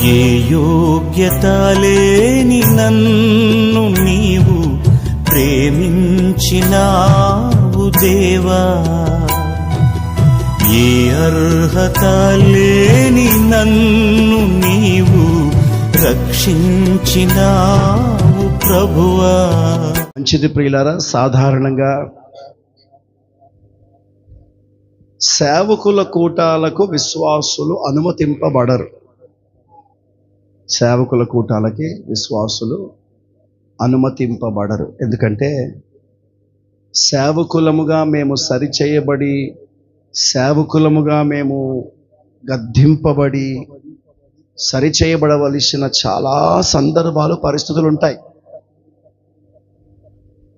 ఏ యోగ్యత లేని నన్ను నీవు ప్రేమించినావు దేవా, ఏ అర్హత లేని నన్ను నీవు రక్షించినావు ప్రభువా. మంచిది ప్రియులారా, సాధారణంగా సేవకుల కూటాలకు విశ్వాసులు అనుమతింపబడరు. సేవకుల కూటాలకి విశ్వాసులు అనుమతింపబడరు. ఎందుకంటే సేవకులముగా మేము సరిచేయబడి, సేవకులముగా మేము గద్దింపబడి సరిచేయబడవలసిన చాలా సందర్భాలు, పరిస్థితులు ఉంటాయి.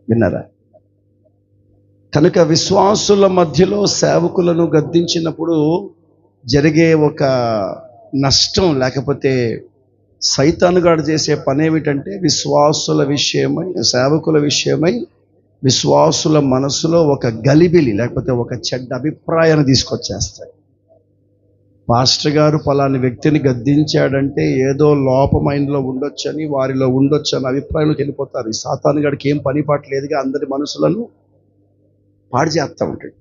విన్నారా? కనుక విశ్వాసుల మధ్యలో సేవకులను గద్దించినప్పుడు జరిగే ఒక నష్టం, లేకపోతే సైతానుగాడు చేసే పని ఏమిటంటే విశ్వాసుల విషయమై, సేవకుల విషయమై విశ్వాసుల మనసులో ఒక గలిబిలి, లేకపోతే ఒక చెడ్డ అభిప్రాయాన్ని తీసుకొచ్చేస్తాడు. పాస్టర్ గారు పలాని వ్యక్తిని గద్దించాడంటే ఏదో లోపమైనలో ఉండొచ్చని, వారిలో ఉండొచ్చు అని అభిప్రాయంలోకి వెళ్ళిపోతారు. ఈ సాతానుగాడికి ఏం పని పాటలేదుగా అందరి మనసులను పాడు చేస్తూ ఉంటాడు.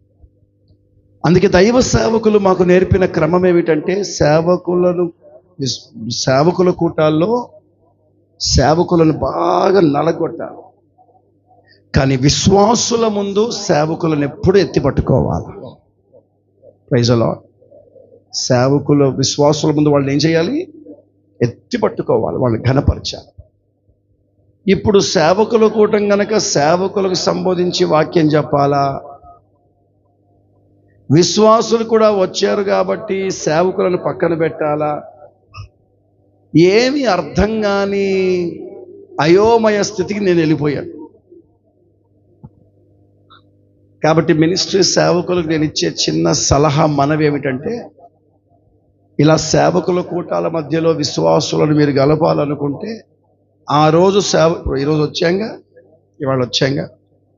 అందుకే దైవ సేవకులు మాకు నేర్పిన క్రమం ఏమిటంటే సేవకుల కూటాల్లో సేవకులను బాగా నలగొట్టాలి, కానీ విశ్వాసుల ముందు సేవకులను ఎప్పుడు ఎత్తి పట్టుకోవాలి. Praise the Lord. సేవకుల విశ్వాసుల ముందు వాళ్ళని ఏం చేయాలి? ఎత్తి పట్టుకోవాలి, వాళ్ళని ఘనపరచాలి. ఇప్పుడు సేవకుల కూటం గనక సేవకులకు సంబోధించి వాక్యం చెప్పాలా? విశ్వాసులు కూడా వచ్చారు కాబట్టి సేవకులను పక్కన పెట్టాలా? ఏమి అర్థం కాని అయోమయ స్థితికి నేను వెళ్ళిపోయాను. కాబట్టి మినిస్ట్రీ సేవకులకు నేను ఇచ్చే చిన్న సలహా, మనవి ఏమిటంటే, ఇలా సేవకుల కూటాల మధ్యలో విశ్వాసులను మీరు గలపాలనుకుంటే ఆ రోజు ఈరోజు వచ్చాంగా, ఇవాళ వచ్చాంగా,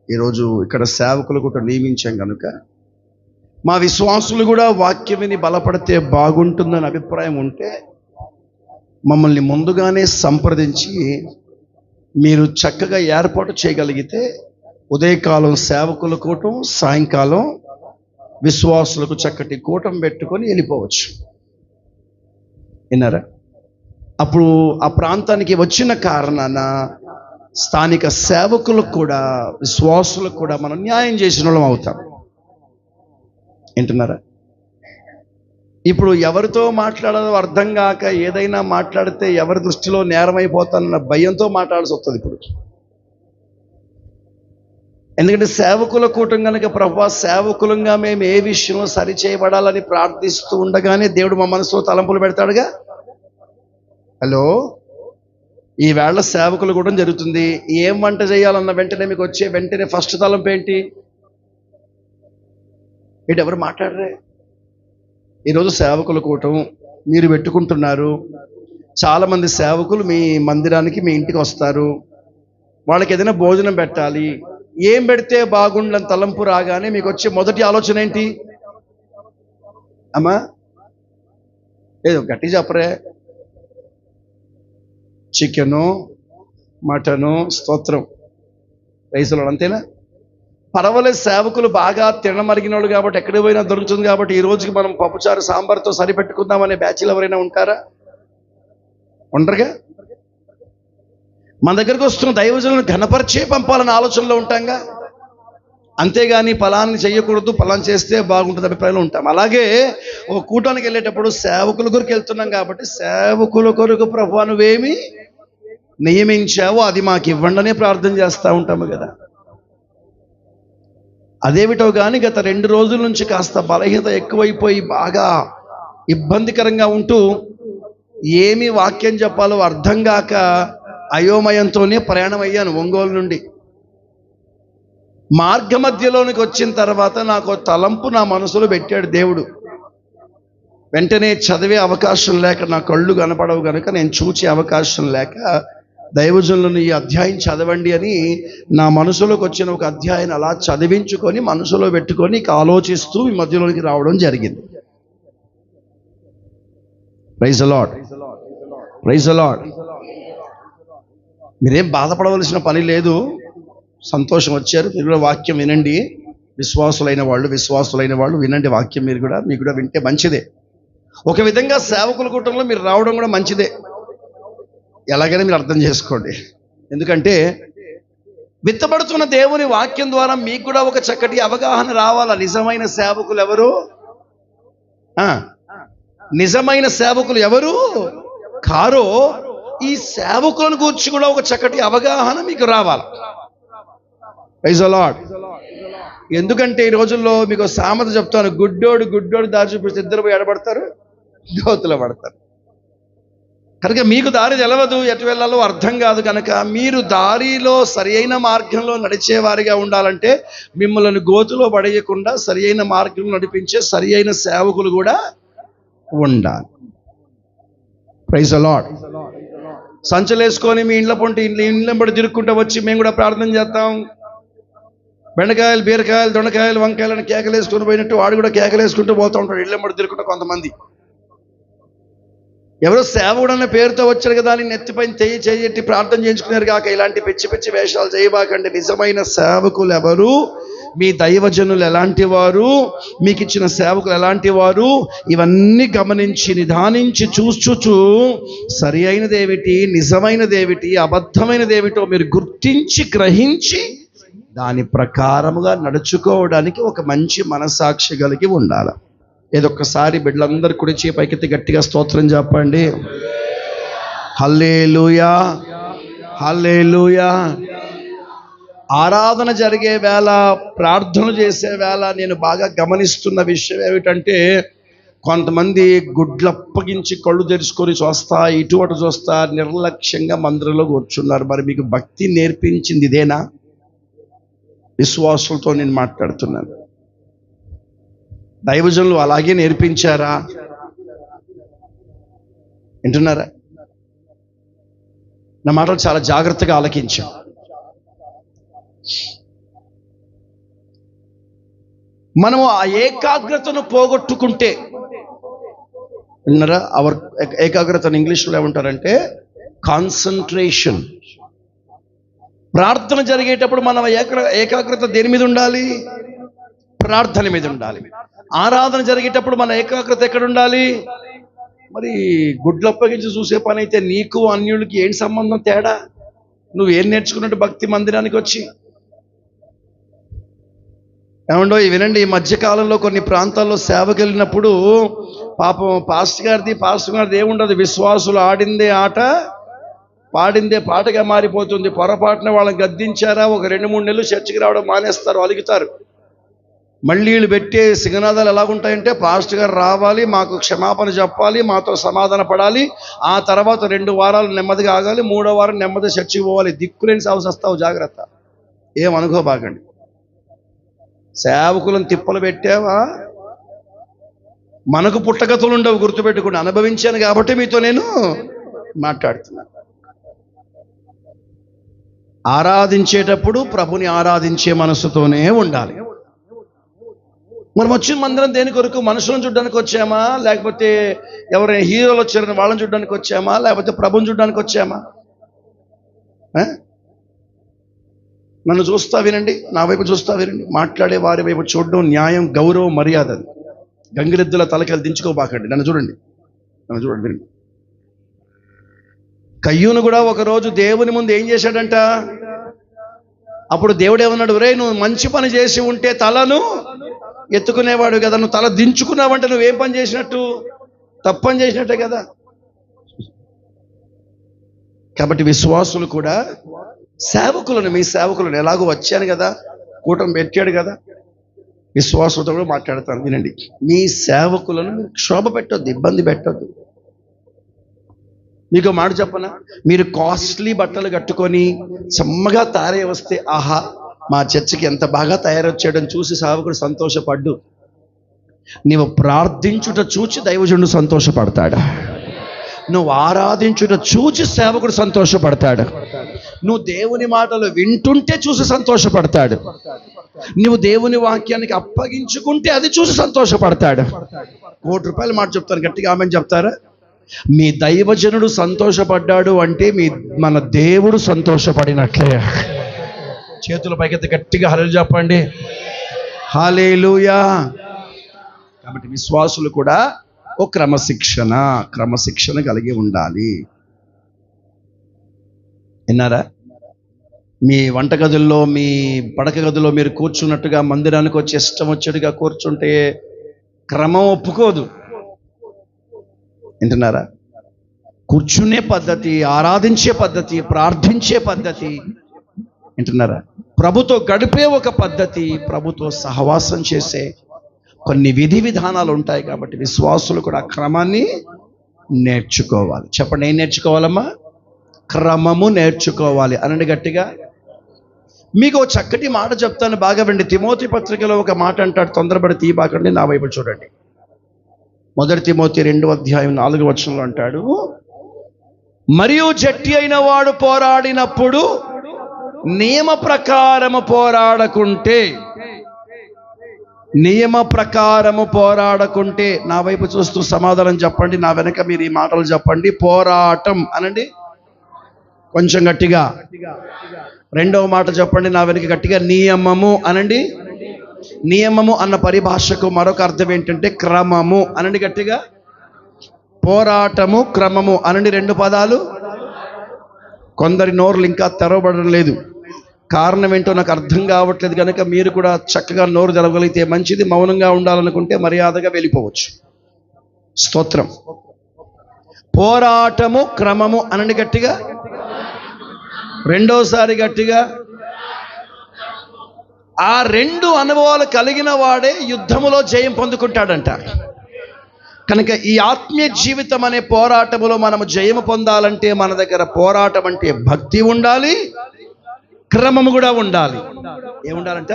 ఈరోజు ఇక్కడ సేవకులు కూడా నియమించాం కనుక మా విశ్వాసులు కూడా వాక్యం విని బలపడితే బాగుంటుందని అభిప్రాయం ఉంటే మమ్మల్ని ముందుగానే సంప్రదించి మీరు చక్కగా ఏర్పాటు చేయగలిగితే ఉదయకాలం సేవకుల కూటం, సాయంకాలం విశ్వాసులకు చక్కటి కూటం పెట్టుకొని వెళ్ళిపోవచ్చు. విన్నారా? అప్పుడు ఆ ప్రాంతానికి వచ్చిన కారణాన స్థానిక సేవకులకు కూడా విశ్వాసులకు కూడా మనం న్యాయం చేసిన వాళ్ళం అవుతాం. వింటున్నారా? ఇప్పుడు ఎవరితో మాట్లాడాలో అర్థం కాక ఏదైనా మాట్లాడితే ఎవరి దృష్టిలో నేరమైపోతానన్న భయంతో మాట్లాడాల్సి వస్తుంది ఇప్పుడు. ఎందుకంటే సేవకుల కూటం కనుక ప్రభువా సేవకులంగా మేము ఏ విషయంలో సరిచేయబడాలని ప్రార్థిస్తూ ఉండగానే దేవుడు మా మనసులో తలంపులు పెడతాడుగా. హలో, ఈవేళ సేవకులు కూడా జరుగుతుంది. ఏం వంట చేయాలన్న వెంటనే మీకు వెంటనే ఫస్ట్ తలంపు ఏంటి? ఎవరు మాట్లాడరే? ఈరోజు సేవకుల కూటం మీరు పెట్టుకుంటున్నారు. చాలామంది సేవకులు మీ మందిరానికి, మీ ఇంటికి వస్తారు. వాళ్ళకి ఏదైనా భోజనం పెట్టాలి. ఏం పెడితే బాగుండని తలంపు రాగానే మీకు వచ్చే మొదటి ఆలోచన ఏంటి? అమ్మా ఏదో గట్టి చెప్పరే, చికెను, మటను, స్తోత్రం, రైసులు, అంతేనా? పర్వాలేదు, సేవకులు బాగా తినమరిగిన వాళ్ళు కాబట్టి ఎక్కడికి పోయినా దొరుకుతుంది కాబట్టి ఈ రోజుకి మనం పప్పుచారు సాంబార్తో సరిపెట్టుకుందామనే బ్యాచ్లు ఎవరైనా ఉంటారా? ఉండరుగా. మన దగ్గరకు వస్తున్న దైవజనులను ఘనపరిచే పంపాలన్న ఆలోచనలో ఉంటాంగా. అంతేగాని ఫలాన్ని చెయ్యకూడదు, ఫలాన్ని చేస్తే బాగుంటుంది అభిప్రాయంలో ఉంటాం. అలాగే ఒక కూటానికి వెళ్ళేటప్పుడు సేవకుల కొరకు వెళ్తున్నాం కాబట్టి సేవకుల కొరకు ప్రభువా నువ్వేమి నియమించావో అది మాకు ఇవ్వండి అనే ప్రార్థన చేస్తూ ఉంటాము కదా. అదేమిటో కానీ గత 2 రోజుల నుంచి కాస్త బలహీనత ఎక్కువైపోయి బాగా ఇబ్బందికరంగా ఉంటూ ఏమి వాక్యం చెప్పాలో అర్థం కాక అయోమయంతోనే ప్రయాణం అయ్యాను ఒంగోలు నుండి. మార్గ మధ్యలోనికి వచ్చిన తర్వాత నాకు తలంపు నా మనసులో పెట్టాడు దేవుడు. వెంటనే చదివే అవకాశం లేక, నా కళ్ళు కనపడవు కనుక నేను చూచే అవకాశం లేక దైవజనులను ఈ అధ్యాయం చదవండి అని నా మనసులోకి వచ్చిన ఒక అధ్యాయం అలా చదివించుకొని మనసులో పెట్టుకొని ఆలోచిస్తూ ఈ మధ్యలోనికి రావడం జరిగింది. Praise the Lord. Praise the Lord. మీరేం బాధపడవలసిన పని లేదు. సంతోషం వచ్చారు, మీరు కూడా వాక్యం వినండి. విశ్వాసులైన వాళ్ళు వినండి వాక్యం. మీకు కూడా వింటే మంచిదే. ఒక విధంగా సేవకుల కూటంలో మీరు రావడం కూడా మంచిదే. ఎలాగైనా మీరు అర్థం చేసుకోండి. ఎందుకంటే విత్తబడుతున్న దేవుని వాక్యం ద్వారా మీకు కూడా ఒక చక్కటి అవగాహన రావాలా. నిజమైన సేవకులు ఎవరు, నిజమైన సేవకులు ఎవరు కారో ఈ సేవకులను గురించి కూడా ఒక చక్కటి అవగాహన మీకు రావాలి. Praise the Lord. ఎందుకంటే ఈ రోజుల్లో మీకు సామెత చెప్తాను, గుడ్డోడు దారి చూపిస్తే ఇద్దరు పోయి ఎడబడతారు, గోతులో పడతారు. కనుక మీకు దారి తెలవదు, ఎటు వెళ్ళాలో అర్థం కాదు. కనుక మీరు దారిలో సరి అయిన మార్గంలో నడిచేవారిగా ఉండాలంటే మిమ్మల్ని గోతులో పడేయకుండా సరి అయిన మార్గంలో నడిపించే సరి అయిన సేవకులు కూడా ఉండాలి. Praise the Lord. సంచలేసుకొని మీ ఇండ్ల పొంటి ఇండ్ల పడి తిరుక్కుంటూ వచ్చి మేము కూడా ప్రార్థన చేస్తాం, బెండకాయలు, బీరకాయలు, దొండకాయలు, వంకాయలను కేకలేసుకొని పోయినట్టు వాడు కూడా కేకలేసుకుంటూ పోతూ ఉంటాడు ఇళ్ళ పడి తిరుక్కుంటూ. కొంతమంది ఎవరో సేవకుడు అన్న పేరుతో వచ్చారు కదా అని నెత్తిపైన చెయ్యి ప్రార్థన చేయించుకున్నారు కాక ఇలాంటి పిచ్చి వేషాలు చేయబాకండి. నిజమైన సేవకులు ఎవరు, మీ దైవజనులు ఎలాంటి వారు, మీకు ఇచ్చిన సేవకులు ఎలాంటి వారు, ఇవన్నీ గమనించి నిదానించి చూచూ సరి అయినదేమిటి, నిజమైనదేమిటి, అబద్ధమైనదేమిటో మీరు గుర్తించి గ్రహించి దాని ప్రకారముగా నడుచుకోవడానికి ఒక మంచి మనసాక్షి కలిగి ఉండాలి. ఏదొక్కసారి బిడ్డలందరూ కుడిచి పైకెత్తి గట్టిగా స్తోత్రం చెప్పండి. హల్లెలూయా, హల్లెలూయా. ఆరాధన జరిగే వేళ, ప్రార్థనలు చేసే వేళ నేను బాగా గమనిస్తున్న విషయం ఏమిటంటే, కొంతమంది గుడ్లప్పగించి కళ్ళు తెరుచుకొని చూస్తా, ఇటు అటు చూస్తా నిర్లక్ష్యంగా మందిరంలో కూర్చున్నారు. మరి మీకు భక్తి నేర్పించింది ఇదేనా? విశ్వాసులతో నేను మాట్లాడుతున్నాను. దైవజనులు అలాగే నేర్పించారా? వింటున్నారా? నా మాటలు చాలా జాగ్రత్తగా ఆలకించాం. మనము ఆ ఏకాగ్రతను పోగొట్టుకుంటే, విన్నారా? అవర్ ఏకాగ్రతను ఇంగ్లీష్లో ఏమంటారంటే కాన్సన్ట్రేషన్. ప్రార్థన జరిగేటప్పుడు మనం ఏకాగ్రత దేని మీద ఉండాలి? ప్రార్థన మీద ఉండాలి. ఆరాధన జరిగేటప్పుడు మన ఏకాగ్రత ఎక్కడ ఉండాలి? మరి గుడ్లప్పగించి చూసే పని అయితే నీకు అన్యులకి ఏంటి సంబంధం, తేడా? నువ్వు ఏం నేర్చుకున్నట్టు భక్తి మందిరానికి వచ్చి? ఏమండో వినండి, ఈ మధ్యకాలంలో కొన్ని ప్రాంతాల్లో సేవకి వెళ్ళినప్పుడు పాపం పాస్టర్ గారిది ఏముండదు, విశ్వాసులు ఆడిందే ఆట పాడిందే పాటగా మారిపోతుంది. పొరపాటున వాళ్ళని గద్దించారా, ఒక 2-3 నెలలు చర్చికి రావడం మానేస్తారు, అలుగుతారు. మళ్ళీ వీళ్ళు పెట్టే సిగ్నదాలు ఎలాగుంటాయంటే, పాస్టర్ గారు రావాలి, మాకు క్షమాపణ చెప్పాలి, మాతో సమాధాన పడాలి, ఆ తర్వాత 2 వారాలు నెమ్మదిగా ఆగాలి, 3వ వారం నెమ్మదిగా చర్చికి పోవాలి. దిక్కులేని సాగు వస్తావు, జాగ్రత్త. ఏమనుకోబాకండి. సేవకులను తిప్పలు పెట్టావా, మనకు పుట్టగతులు ఉండవు, గుర్తుపెట్టుకుని. అనుభవించాను కాబట్టి మీతో నేను మాట్లాడుతున్నాను. ఆరాధించేటప్పుడు ప్రభుని ఆరాధించే మనసుతోనే ఉండాలి. మనం వచ్చిన మందిరం దేని కొరకు? మనుషులను చూడడానికి వచ్చామా, లేకపోతే ఎవరైనా హీరోలు వచ్చారని వాళ్ళని చూడడానికి వచ్చామా, లేకపోతే ప్రభుని చూడడానికి వచ్చామా? నన్ను చూస్తా వినండి, నా వైపు చూస్తా వినండి. మాట్లాడే వారి వైపు చూడడం న్యాయం, గౌరవం, మర్యాద. గంగిరెద్దుల తలకెళ్ళి దించుకోబాకండి. నన్ను చూడండి వినండి. కయ్యూను కూడా ఒకరోజు దేవుని ముందు ఏం చేశాడంట? అప్పుడు దేవుడు ఏమన్నాడు? రే, నువ్వు మంచి పని చేసి ఉంటే తలను ఎత్తుకునేవాడు కదా, నువ్వు తల దించుకున్నావంటే నువ్వేం పని చేసినట్టు? తప్పని చేసినట్టే కదా. కాబట్టి విశ్వాసులు కూడా మీ సేవకులను ఎలాగో వచ్చాను కదా, కూటమి పెట్టాడు కదా, విశ్వాసులతో కూడా మాట్లాడతాను వినండి. మీ సేవకులను మీరు క్షోభ పెట్టొద్దు, ఇబ్బంది పెట్టొద్దు. మీకు మాట చెప్పనా, మీరు కాస్ట్లీ బట్టలు కట్టుకొని చెమ్మగా తయారై వస్తే, ఆహా మా చర్చికి ఎంత బాగా తయారొచ్చాడని చూసి సేవకుడు సంతోషపడ్డు. నీవు ప్రార్థించుట చూచి దైవజనుడు సంతోషపడతాడు. నువ్వు ఆరాధించుట చూచి సేవకుడు సంతోషపడతాడు. నువ్వు దేవుని మాటలు వింటుంటే చూసి సంతోషపడతాడు. నువ్వు దేవుని వాక్యానికి అప్పగించుకుంటే అది చూసి సంతోషపడతాడు. ₹1 మాట చెప్తాను, గట్టిగా ఆమెను చెప్తారా? మీ దైవజనుడు సంతోషపడ్డాడు అంటే మన దేవుడు సంతోషపడినట్లే. చేతుల పైకెత్తి గట్టిగా హల్లెలూయా చెప్పండి. హల్లెలూయా. కాబట్టి విశ్వాసులు కూడా ఓ క్రమశిక్షణ కలిగి ఉండాలి. విన్నారా? మీ వంటగదుల్లో, మీ పడక గదిలో మీరు కూర్చున్నట్టుగా మందిరానికి వచ్చి ఇష్టం వచ్చేట్టుగా కూర్చుంటే క్రమం ఒప్పుకోదు. వింటున్నారా? కూర్చునే పద్ధతి, ఆరాధించే పద్ధతి, ప్రార్థించే పద్ధతి, వింటున్నారా? ప్రభుతో గడిపే ఒక పద్ధతి, ప్రభుతో సహవాసం చేసే కొన్ని విధి విధానాలు ఉంటాయి. కాబట్టి విశ్వాసులు కూడా క్రమాన్ని నేర్చుకోవాలి. చెప్పండి, ఏం నేర్చుకోవాలమ్మా? క్రమము నేర్చుకోవాలి. అనండి గట్టిగా. మీకు చక్కటి మాట చెప్తాను, బాగా వినండి. తిమోతి పత్రికలో ఒక మాట అంటాడు, తొందరపడి తీయబాకండి, నా వైపు చూడండి. 1 తిమోతి 2:4 అంటాడు, మరియు జట్టి అయిన వాడు పోరాడినప్పుడు నియమ ప్రకారము పోరాడకుంటే, నా వైపు చూస్తూ సమాధానం చెప్పండి, నా వెనక మీరు ఈ మాటలు చెప్పండి. పోరాటం అనండి కొంచెం గట్టిగా. రెండవ మాట చెప్పండి నా వెనక గట్టిగా. నియమము అనండి. నియమము అన్న పరిభాషకు మరొక అర్థం ఏంటంటే క్రమము అనండి గట్టిగా. పోరాటము, క్రమము అనండి, 2 పదాలు. కొందరి నోర్లు ఇంకా తెరవబడడం లేదు. కారణం ఏంటో నాకు అర్థం కావట్లేదు. కనుక మీరు కూడా చక్కగా నోరు తెరవగలిగితే మంచిది. మౌనంగా ఉండాలనుకుంటే మర్యాదగా వెళ్ళిపోవచ్చు. స్తోత్రం. పోరాటము, క్రమము అనండి గట్టిగా. రెండోసారి గట్టిగా. ఆ 2 అనుభవాలు కలిగిన వాడే యుద్ధములో జయం పొందుకుంటాడంట. కనుక ఈ ఆత్మీయ జీవితం అనే పోరాటములో మనము జయము పొందాలంటే మన దగ్గర పోరాటం అంటే భక్తి ఉండాలి, క్రమము కూడా ఉండాలి. ఏముండాలంట?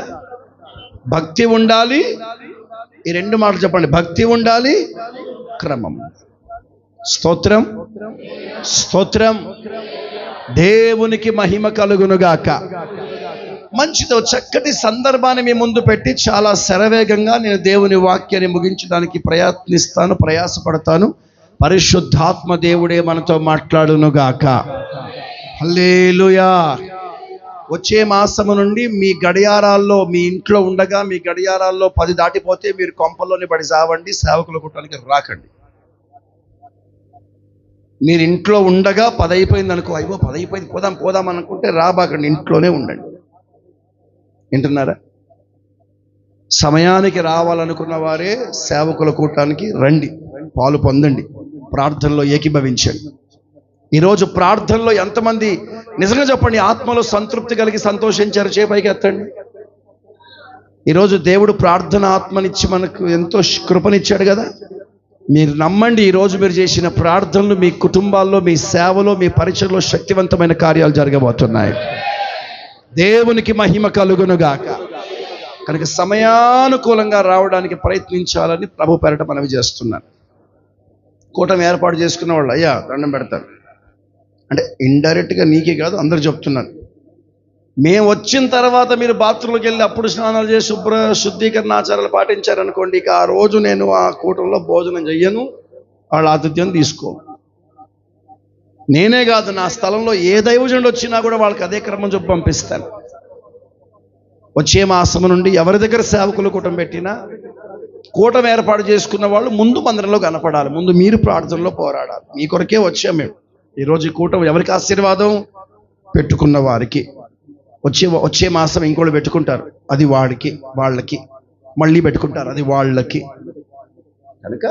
భక్తి ఉండాలి. ఈ 2 మాటలు చెప్పండి. భక్తి ఉండాలి, క్రమం. స్తోత్రం, స్తోత్రం. దేవునికి మహిమ కలుగునుగాక. మంచిదో చక్కటి సందర్భాన్ని మీ ముందు పెట్టి చాలా శరవేగంగా నేను దేవుని వాక్యాన్ని ముగించడానికి ప్రయాసపడతాను. పరిశుద్ధాత్మ దేవుడే మనతో మాట్లాడునుగాక. హల్లెలూయా. వచ్చే మాసము నుండి మీ గడియారాల్లో, మీ ఇంట్లో ఉండగా మీ గడియారాల్లో 10 దాటిపోతే మీరు కొంపల్లోనే పడి సావండి, సేవకులు కుట్టానికి రాకండి. మీరు ఇంట్లో ఉండగా 10 అయిపోయింది అనుకో, అయ్యో 10 అయిపోయింది పోదాం అనుకుంటే రాబాకండి, ఇంట్లోనే ఉండండి. వింటున్నారా? సమయానికి రావాలనుకున్న వారే సేవకుల కూటానికి రండి, పాలు పొందండి, ప్రార్థనలో ఏకీభవించండి. ఈరోజు ప్రార్థనలో ఎంతమంది నిజంగా చెప్పండి ఆత్మలో సంతృప్తి కలిగి సంతోషించారు? చేపైకి ఎత్తండి. ఈరోజు దేవుడు ప్రార్థన ఆత్మనిచ్చి మనకు ఎంతో కృపనిచ్చాడు కదా. మీరు నమ్మండి, ఈరోజు మీరు చేసిన ప్రార్థనలు మీ కుటుంబాల్లో, మీ సేవలో, మీ పరిచయలో శక్తివంతమైన కార్యాలు జరగబోతున్నాయి. దేవునికి మహిమ కలుగునుగాక. కనుక సమయానుకూలంగా రావడానికి ప్రయత్నించాలని ప్రభు పేరట మనవి చేస్తున్నాను. కూటమి ఏర్పాటు చేసుకున్న వాళ్ళు అయ్యా దండం పెడతారు అంటే ఇండైరెక్ట్గా నీకే కాదు అందరు చెప్తున్నాను. మేము వచ్చిన తర్వాత మీరు బాత్రూంలోకి వెళ్ళి అప్పుడు స్నానాలు చేసి శుద్ధీకరణ ఆచారాలు పాటించారనుకోండి, ఇక ఆ రోజు నేను ఆ కూటంలో భోజనం చెయ్యను, వాళ్ళ ఆతిథ్యం తీసుకో. నేనే కాదు, నా స్థలంలో ఏ దైవజనుడు వచ్చినా కూడా వాళ్ళకి అదే క్రమం చెప్పి పంపిస్తాను. వచ్చే మాసం నుండి ఎవరి దగ్గర సేవకులు కూటం పెట్టినా కూటం ఏర్పాటు చేసుకున్న వాళ్ళు ముందు మందిరంలో కనపడాలి. ముందు మీరు ప్రార్థనలో పోరాడాలి. మీ కొరకే వచ్చాం మేము. ఈరోజు ఈ కూటం ఎవరికి ఆశీర్వాదం? పెట్టుకున్న వారికి. వచ్చే మాసం ఇంకోళ్ళు పెట్టుకుంటారు, అది వాళ్ళకి మళ్ళీ పెట్టుకుంటారు, అది వాళ్ళకి. కనుక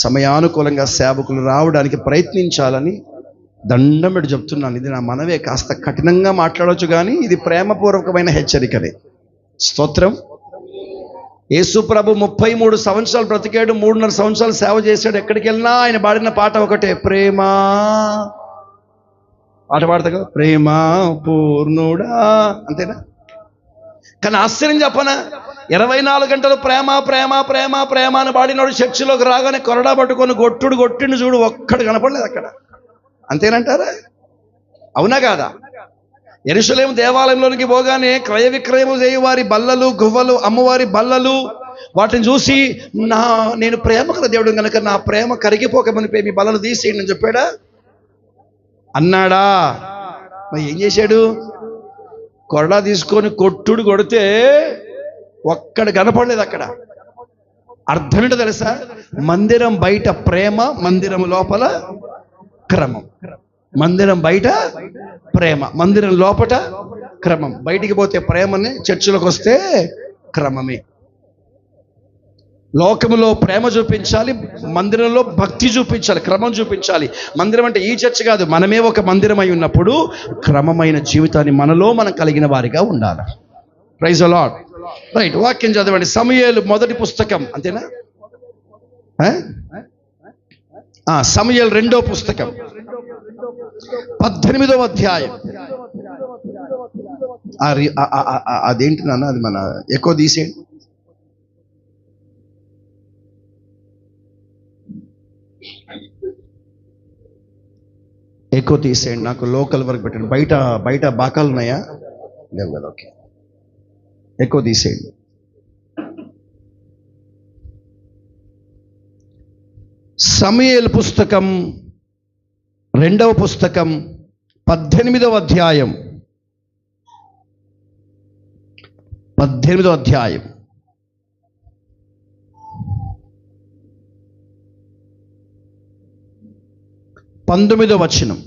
సమయానుకూలంగా సేవకులు రావడానికి ప్రయత్నించాలని దండం పెట్టి చెప్తున్నాను. ఇది నా మనవే. కాస్త కఠినంగా మాట్లాడవచ్చు కానీ ఇది ప్రేమపూర్వకమైన హెచ్చరికనే. స్తోత్రం. యేసు ప్రభు 33 సంవత్సరాలు బ్రతికాడు, 3.5 సంవత్సరాలు సేవ చేశాడు. ఎక్కడికి వెళ్ళినా ఆయన పాడిన పాట ఒకటే, ప్రేమ. పాట పాడతా కదా, ప్రేమ పూర్ణుడా, అంతేనా? కానీ ఆశ్చర్యం చెప్పనా, 24 గంటలు ప్రేమ ప్రేమ ప్రేమ ప్రేమ అని పాడినోడు చర్చిలోకి రాగానే కొరడా పట్టుకొని కొట్టిండు చూడు, ఒక్కడు కనపడలేదు అక్కడ. అంతేనంటారా? అవునా కాదా? యెరూషలేము దేవాలయంలోనికి పోగానే క్రయ విక్రయము చేయు వారి బల్లలు, గువ్వలు, అమ్మవారి బల్లలు, వాటిని చూసి నేను ప్రేమ గల దేవుడు కనుక నా ప్రేమ కరిగిపోకమని మీ బలలు తీసేయండి అని చెప్పాడా? అన్నాడా? మరి ఏం చేశాడు? కొరడా తీసుకొని కొడితే ఒక్కడ కనపడలేదు. అక్కడ అర్థం ఏంటో తెలుసా? మందిరం బయట ప్రేమ, మందిరం లోపల క్రమం. మందిరం బయట ప్రేమ, మందిరం లోపట క్రమం. బయటికి పోతే ప్రేమని, చర్చిలోకి వస్తే క్రమమే. లోకములో ప్రేమ చూపించాలి, మందిరంలో భక్తి చూపించాలి, క్రమం చూపించాలి. మందిరం అంటే ఈ చర్చ కాదు, మనమే ఒక మందిరం అయి ఉన్నప్పుడు క్రమమైన జీవితాన్ని మనలో మనం కలిగిన వారిగా ఉండాలి. Praise the lord. రైట్, వాక్యం చదవండి. సమూయేలు మొదటి పుస్తకం, అంతేనా? సమూయేలు రెండో పుస్తకం 18వ అధ్యాయం. అదేంటి నాన్న, అది మన ఎక్కువ తీసేయండి. ఎక్కువ తీసేయండి, నాకు లోకల్ వరకు పెట్టండి. బయట బాకాలు ఉన్నాయా? లేవు కదా, ఓకే. ఎక్కువ తీసేయండి. సమూయేలు పుస్తకం రెండవ పుస్తకం 18వ అధ్యాయం. 18వ అధ్యాయం 19వ వచనం.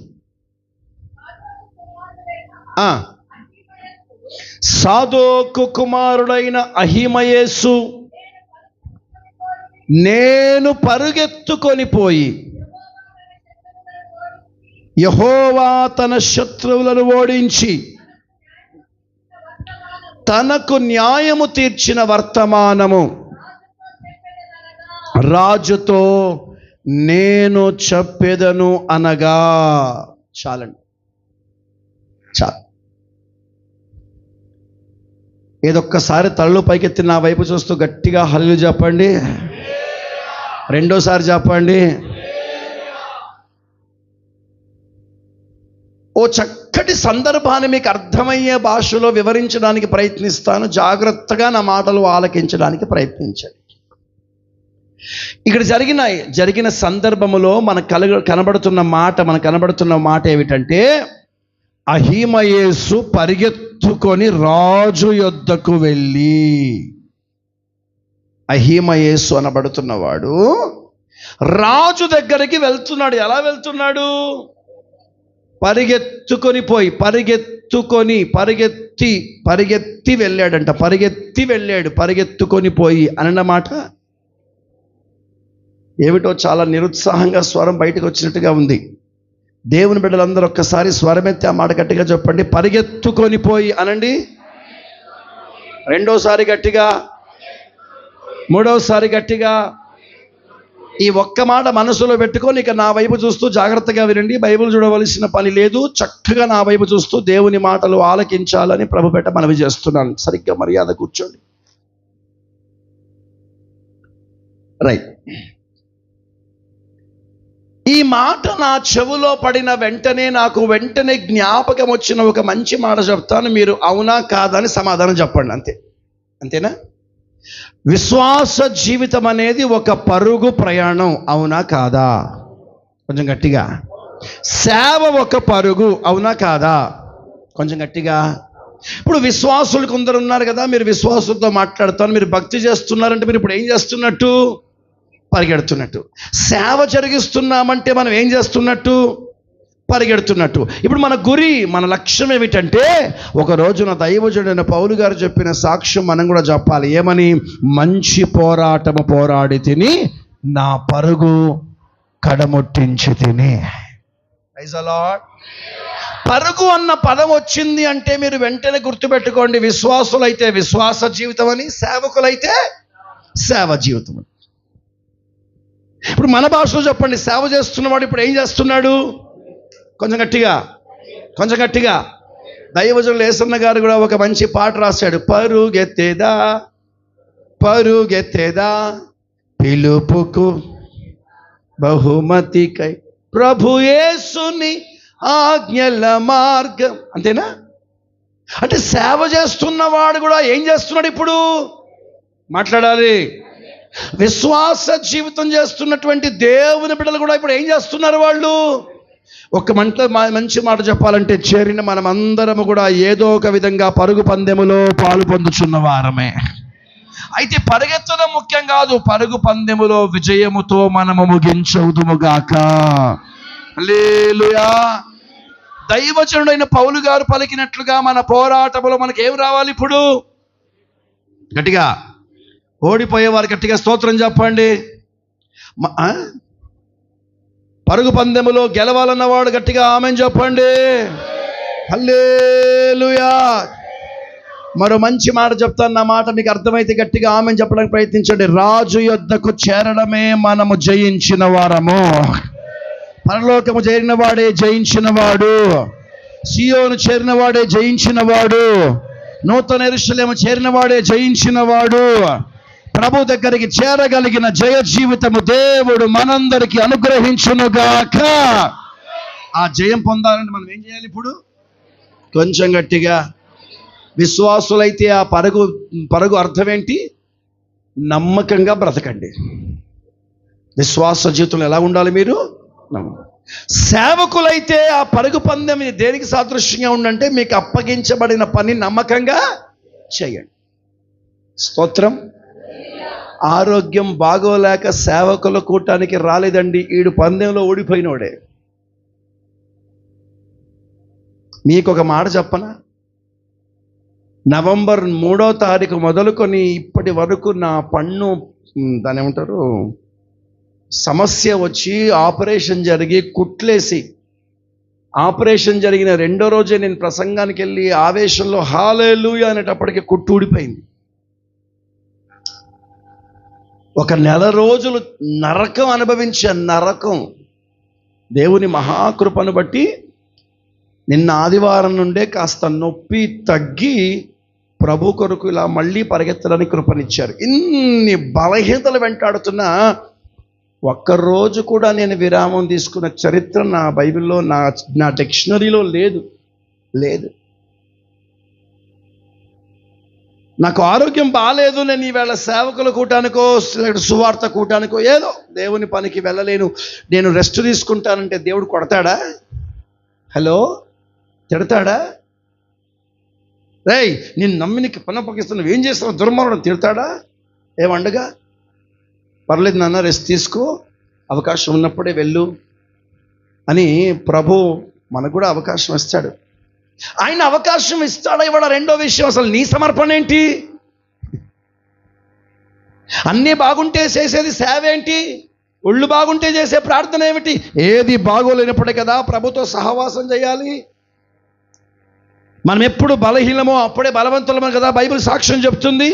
సాదోకు కుమారుడైన అహిమయేసు నేను పరుగెత్తుకొని పోయి యెహోవా తన శత్రువులను ఓడించి తనకు న్యాయము తీర్చిన వర్తమానము రాజుతో నేను చెప్పెదను అనగా. చాలండి, చాలు. ఏదొక్కసారి తలలు పైకెత్తి నా వైపు చూస్తూ గట్టిగా హల్లెలూయా చెప్పండి. రెండోసారి చెప్పండి. ఓ చక్కటి సందర్భాన్ని మీకు అర్థమయ్యే భాషలో వివరించడానికి ప్రయత్నిస్తాను. జాగ్రత్తగా నా మాటలు ఆలకించడానికి ప్రయత్నించండి. ఇక్కడ జరిగిన సందర్భములో మనకు కనబడుతున్న మాట ఏమిటంటే, అహిమయేసు పరిగెత్తుకొని రాజు యొద్దకు వెళ్ళి, అహిమయేసు అనబడుతున్నవాడు రాజు దగ్గరికి వెళ్తున్నాడు. ఎలా వెళ్తున్నాడు? పరిగెత్తుకొని పోయి, పరిగెత్తి వెళ్ళాడంట. పరిగెత్తుకొని పోయి అన్నమాట ఏమిటో చాలా నిరుత్సాహంగా స్వరం బయటకు వచ్చినట్టుగా ఉంది. దేవుని బిడ్డలందరూ ఒక్కసారి స్వరమెత్తి ఆ మాట గట్టిగా చెప్పండి. పరిగెత్తుకొని పోయి అనండి. రెండోసారి గట్టిగా, మూడోసారి గట్టిగా. ఈ ఒక్క మాట మనసులో పెట్టుకొని ఇక నా వైపు చూస్తూ జాగ్రత్తగా వినండి. బైబిల్ చూడవలసిన పని లేదు, చక్కగా నా వైపు చూస్తూ దేవుని మాటలు ఆలకించాలని ప్రభు పెట్ట మనవి చేస్తున్నాను. సరిగ్గా మర్యాద కూర్చోండి. రైట్. ఈ మాట నా చెవులో పడిన వెంటనే నాకు జ్ఞాపకం వచ్చిన ఒక మంచి మాట చెప్తాను. మీరు అవునా కాదా అని సమాధానం చెప్పండి. అంతేనా? విశ్వాస జీవితం అనేది ఒక పరుగు ప్రయాణం, అవునా కాదా? కొంచెం గట్టిగా. సేవ ఒక పరుగు, అవునా కాదా? కొంచెం గట్టిగా. ఇప్పుడు విశ్వాసులు కొందరు ఉన్నారు కదా, మీరు విశ్వాసులతో మాట్లాడుతాను. మీరు భక్తి చేస్తున్నారంటే మీరు ఇప్పుడు ఏం చేస్తున్నట్టు? పరిగెడుతున్నట్టు. సేవ జరిగిస్తున్నామంటే మనం ఏం చేస్తున్నట్టు? పరిగెడుతున్నట్టు. ఇప్పుడు మన గురి, మన లక్ష్యం ఏమిటంటే, ఒక రోజున దైవజనుడైన పౌలు గారు చెప్పిన సాక్ష్యం మనం కూడా చెప్పాలి. ఏమని? మంచి పోరాటము పోరాడి తిని నా పరుగు కడముట్టించి తిని. Praise the Lord. పరుగు అన్న పదం వచ్చింది అంటే మీరు వెంటనే గుర్తుపెట్టుకోండి, విశ్వాసులైతే విశ్వాస జీవితం అని, సేవకులైతే సేవ జీవితం అని. ఇప్పుడు మన భాషలో చెప్పండి, సేవ చేస్తున్నవాడు ఇప్పుడు ఏం చేస్తున్నాడు? కొంచెం గట్టిగా. దైవజనులు యేసన్న గారు కూడా ఒక మంచి పాట రాశాడు. పరుగెత్తేదా పిలుపుకు బహుమతికై ప్రభు యేసుని ఆజ్ఞల మార్గం. అంతేనా? అంటే సేవ చేస్తున్నవాడు కూడా ఏం చేస్తున్నాడు? ఇప్పుడు మాట్లాడాలి. విశ్వాస జీవితం చేస్తున్నటువంటి దేవుని బిడ్డలు కూడా ఇప్పుడు ఏం చేస్తున్నారు? వాళ్ళు ఒక మంచి మాట చెప్పాలంటే, చేరిన మనమందరము కూడా ఏదో ఒక విధంగా పరుగు పందెములో పాలు పొందుచున్న వారమే. అయితే పరిగెత్తడం ముఖ్యం కాదు, పరుగు పందెములో విజయముతో మనము ముగించవుదుముగాక. హల్లెలూయా. దైవజనుడైన పౌలు గారు పలికినట్లుగా మన పోరాటములో మనకి ఏం రావాలి? ఇప్పుడు గట్టిగా ఓడిపోయేవారు గట్టిగా స్తోత్రం చెప్పండి. పరుగు పందెములో గెలవాలన్నవాడు గట్టిగా ఆమేన్ చెప్పండి. హల్లెలూయా. మరో మంచి మాట చెప్తాను, నా మాట మీకు అర్థమైతే గట్టిగా ఆమేన్ చెప్పడానికి ప్రయత్నించండి. రాజు యొద్దకు చేరడమే మనము జయించిన వారము. పరలోకము చేరిన వాడే జయించిన వాడు, సియోను చేరిన వాడే జయించిన వాడు, నూతన యెరూషలేము చేరిన వాడే జయించిన వాడు. ప్రభు దగ్గరికి చేరగలిగిన జయ జీవితము దేవుడు మనందరికి అనుగ్రహించునుగాక. ఆ జయం పొందాలంటే మనం ఏం చేయాలి? ఇప్పుడు కొంచెం గట్టిగా. విశ్వాసులైతే ఆ పరుగు అర్థం ఏంటి? నమ్మకంగా బ్రతకండి. విశ్వాస జీవితంలో ఎలా ఉండాలి మీరు? సేవకులైతే ఆ పరుగు పందెం దేనికి సాదృశ్యంగా ఉండంటే, మీకు అప్పగించబడిన పని నమ్మకంగా చేయండి. స్తోత్రం. ఆరోగ్యం బాగోలేక సేవకుల కూటానికి రాలేదండి, ఈడు పందెంలో ఓడిపోయినోడే. మీకు ఒక మాట చెప్పనా? నవంబర్ 3వ తారీఖు మొదలుకొని ఇప్పటి వరకు నా పన్ను దాని ఏమంటారు సమస్య వచ్చి ఆపరేషన్ జరిగి కుట్లేసి, ఆపరేషన్ జరిగిన 2వ రోజే నేను ప్రసంగానికి వెళ్ళి ఆవేశంలో హల్లెలూయా అనేటప్పటికి కుట్టు ఊడిపోయింది. ఒక నెల రోజులు నరకం అనుభవించే నరకం. దేవుని మహాకృపను బట్టి నిన్న ఆదివారం నుండే కాస్త నొప్పి తగ్గి ప్రభు కొరకు ఇలా మళ్ళీ పరిగెత్తడానికి కృపనిచ్చారు. ఇన్ని బలహీనతలు వెంటాడుతున్నా ఒక్కరోజు కూడా నేను విరామం తీసుకున్న చరిత్ర నా బైబిల్లో నా డిక్షనరీలో లేదు. నాకు ఆరోగ్యం బాగాలేదు, నేను ఈవేళ సేవకుల కూటానికో సువార్త కూటానికో ఏదో దేవుని పనికి వెళ్ళలేను, నేను రెస్ట్ తీసుకుంటానంటే దేవుడు కొడతాడా? హలో, తిడతాడా? రేయ్, నేను నమ్మినికి పన్నపకిస్తున్నావు, ఏం చేస్తున్నావు దుర్మార్గం, తిడతాడా? ఏమండగా? పర్లేదు నాన్న, రెస్ట్ తీసుకో, అవకాశం ఉన్నప్పుడే వెళ్ళు అని ప్రభు మనకు కూడా అవకాశం ఇస్తాడు. ఆయన అవకాశం ఇస్తాడా ఇవాళ రెండో విషయం, అసలు నీ సమర్పణ ఏంటి? అన్నీ బాగుంటే చేసేది సేవ ఏంటి? ఒళ్ళు బాగుంటే చేసే ప్రార్థన ఏమిటి? ఏది బాగోలేనప్పుడే కదా ప్రభుతో సహవాసం చేయాలి. మనం ఎప్పుడు బలహీనమో అప్పుడే బలవంతులమో కదా బైబిల్ సాక్ష్యం చెప్తుంది.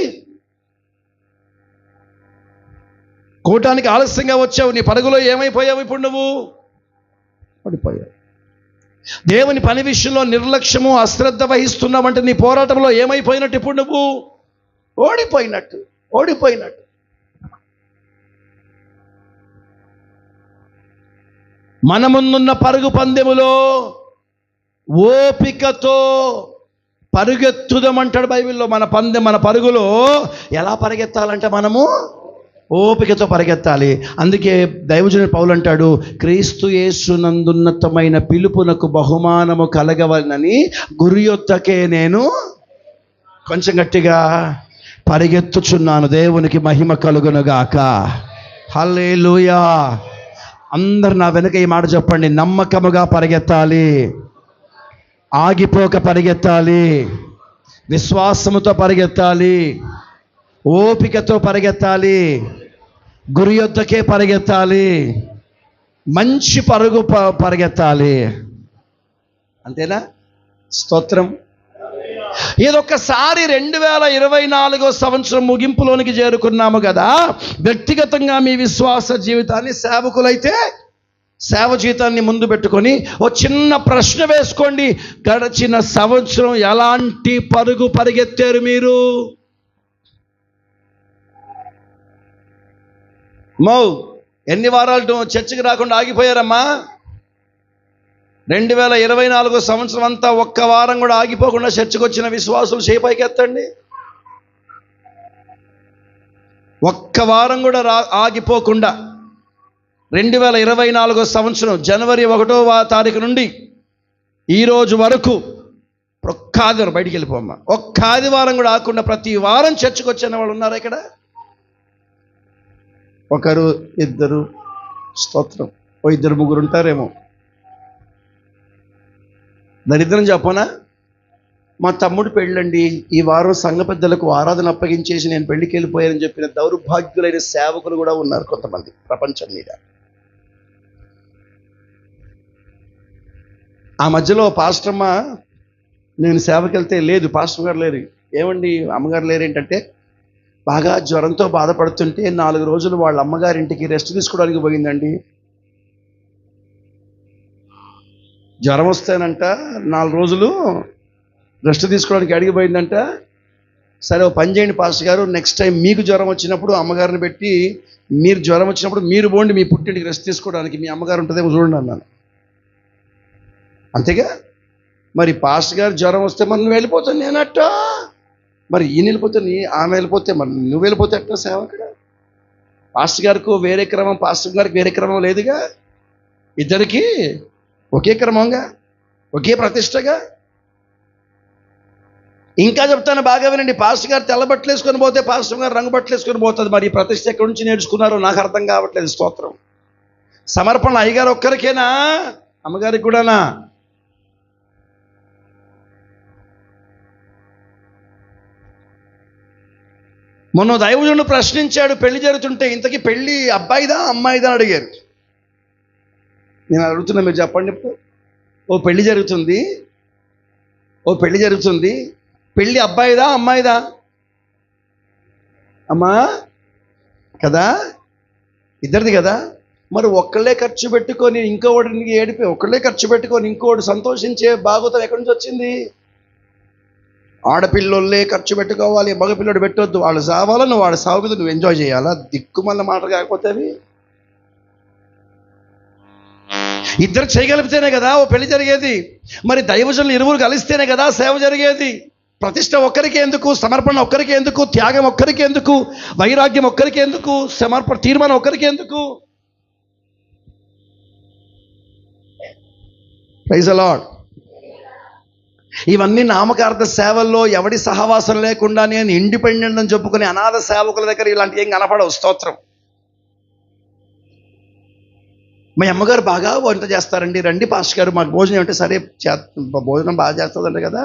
కూటానికి ఆలస్యంగా వచ్చావు, నీ పరుగులో ఏమైపోయావు? ఇప్పుడు నువ్వు పడిపోయావు. దేవుని పని విషయంలో నిర్లక్ష్యము అశ్రద్ధ వహిస్తున్నావంటే నీ పోరాటంలో ఏమైపోయినట్టు? ఇప్పుడు నువ్వు ఓడిపోయినట్టు. మన ముందున్న పరుగు పందెములో ఓపికతో పరుగెత్తుదామంటాడు బైబిల్లో. మన పరుగులో ఎలా పరిగెత్తాలంటే మనము ఓపికతో పరిగెత్తాలి. అందుకే దైవజనుడు పౌలు అంటాడు, క్రీస్తు యేసునందున్నతమైన పిలుపునకు బహుమానము కలగవలనని గురి యొద్దకే నేను కొంచెం గట్టిగా పరిగెత్తుచున్నాను. దేవునికి మహిమ కలుగునుగాక. హల్లెలూయా. అందరు నా వెనుక ఈ మాట చెప్పండి. నమ్మకముగా పరిగెత్తాలి, ఆగిపోక పరిగెత్తాలి, విశ్వాసముతో పరిగెత్తాలి, ఓపికతో పరిగెత్తాలి, గురి యొద్దకే పరిగెత్తాలి, మంచి పరుగు పరిగెత్తాలి. అంతేనా? స్తోత్రం. ఇదొక్కసారి 2024 సంవత్సరం ముగింపులోనికి చేరుకున్నాము కదా. వ్యక్తిగతంగా మీ విశ్వాస జీవితాన్ని, సేవకులైతే సేవ జీవితాన్ని ముందు పెట్టుకొని ఓ చిన్న ప్రశ్న వేసుకోండి. గడిచిన సంవత్సరం ఎలాంటి పరుగు పరిగెత్తారు మీరు? ఎన్ని వారాలు చర్చికి రాకుండా ఆగిపోయారమ్మా? 2024 సంవత్సరం అంతా ఒక్క వారం కూడా ఆగిపోకుండా చర్చికి వచ్చిన విశ్వాసులు చేయి పైకెత్తండి. ఒక్క వారం కూడా ఆగిపోకుండా 2024 సంవత్సరం జనవరి 1వ తారీఖు నుండి ఈరోజు వరకు ఒక్క ఆదివారం బయటికి వెళ్ళిపోమ్మా, ఒక్క ఆదివారం కూడా ఆకుండా ప్రతి వారం చర్చకు వచ్చిన వాళ్ళు ఉన్నారా ఇక్కడ? ఒకరు ఇద్దరు, స్తోత్రం, ఓ ఇద్దరు ముగ్గురు ఉంటారేమో. దరిద్రం చెప్పనా, మా తమ్ముడు పెళ్ళండి, ఈ వారం సంఘ పెద్దలకు ఆరాధన అప్పగించేసి నేను పెళ్లికి వెళ్ళిపోయానని చెప్పిన దౌర్భాగ్యులైన సేవకులు కూడా ఉన్నారు కొంతమంది ప్రపంచం మీద. ఆ మధ్యలో పాస్టర్మ, నేను సేవకి వెళ్తే లేదు పాస్టర్ గారు లేరు. ఏమండి అమ్మగారు లేరు ఏంటంటే, బాగా జ్వరంతో బాధపడుతుంటే 4 రోజులు వాళ్ళ అమ్మగారింటికి రెస్ట్ తీసుకోవడానికి పోయిందండి. జ్వరం వస్తేనంట 4 రోజులు రెస్ట్ తీసుకోవడానికి అడిగిపోయిందంట. సరే ఓ పని చేయండి పాస్టర్ గారు, నెక్స్ట్ టైం మీకు జ్వరం వచ్చినప్పుడు అమ్మగారిని పెట్టి, మీరు జ్వరం వచ్చినప్పుడు మీరు పోండి మీ పుట్టింటికి రెస్ట్ తీసుకోవడానికి, మీ అమ్మగారు ఉంటుందేమో చూడండి అన్నాను. అంతేగా మరి పాస్టర్ గారు జ్వరం వస్తే మరి నువ్వు వెళ్ళిపోతాను నేనట్ట, మరి ఈయన వెళ్ళిపోతే ఆమె వెళ్ళిపోతే మరి నువ్వు వెళ్ళిపోతే అట్ట సేవ అక్కడ. పాస్టర్ గారికి వేరే క్రమం, పాస్టర్ గారికి వేరే క్రమం లేదుగా, ఇద్దరికి ఒకే క్రమంగా, ఒకే ప్రతిష్టగా. ఇంకా చెప్తాను బాగా వినండి, పాస్టర్ గారు తెల్ల బట్టలు వేసుకొని పోతే పాస్టర్ గారు రంగు బట్టలు వేసుకొని పోతుంది. మరి ఈ ప్రతిష్ట ఎక్కడి నుంచి నేర్చుకున్నారో నాకు అర్థం కావట్లేదు. స్తోత్రం. సమర్పణ అయ్యగారు ఒక్కరికేనా, అమ్మగారికి కూడానా? మొన్న దైవజనుడు ప్రశ్నించాడు, పెళ్లి జరుగుతుంటే ఇంతకీ పెళ్లి అబ్బాయిదా అమ్మాయిదా అని అడిగారు. నేను అడుగుతున్నా, మీరు చెప్పండి. ఇప్పుడు ఓ పెళ్లి జరుగుతుంది, పెళ్ళి అబ్బాయిదా అమ్మాయిదా? అమ్మా కదా, ఇద్దరిది కదా. మరి ఒక్కళ్ళే ఖర్చు పెట్టుకొని ఇంకోటికి ఏడిపోయి, ఒక్కళ్ళే ఖర్చు పెట్టుకొని ఇంకోటి సంతోషించే భాగవతం ఎక్కడి నుంచి వచ్చింది? ఆడపిల్లలే ఖర్చు పెట్టుకోవాలి, మగపిల్లడు పెట్టొద్దు, వాళ్ళు సావాలా, నువ్వు వాడు సాగు మీద నువ్వు ఎంజాయ్ చేయాలా? దిక్కుమల్ల మాట కాకపోతే అవి. ఇద్దరు చేయగలిగితేనే కదా ఓ పెళ్లి జరిగేది. మరి దైవజనులు ఇరువురు కలిస్తేనే కదా సేవ జరిగేది. ప్రతిష్ట ఒక్కరికి ఎందుకు, సమర్పణ ఒక్కరికి ఎందుకు, త్యాగం ఒక్కరికి ఎందుకు, వైరాగ్యం ఒక్కరికి ఎందుకు, తీర్మానం ఒక్కరికి ఎందుకు? Praise the Lord. ఇవన్నీ నామకార్థ సేవల్లో ఎవడి సహవాసం లేకుండా నేను ఇండిపెండెంట్ అని చెప్పుకునే అనాథ సేవకుల దగ్గర ఇలాంటి ఏం కనపడవు. స్తోత్రం. మా అమ్మగారు బాగా వంట చేస్తారండి, రండి పాస్టర్ గారు మాకు భోజనం అంటే, సరే భోజనం బాగా చేస్తుందంట కదా,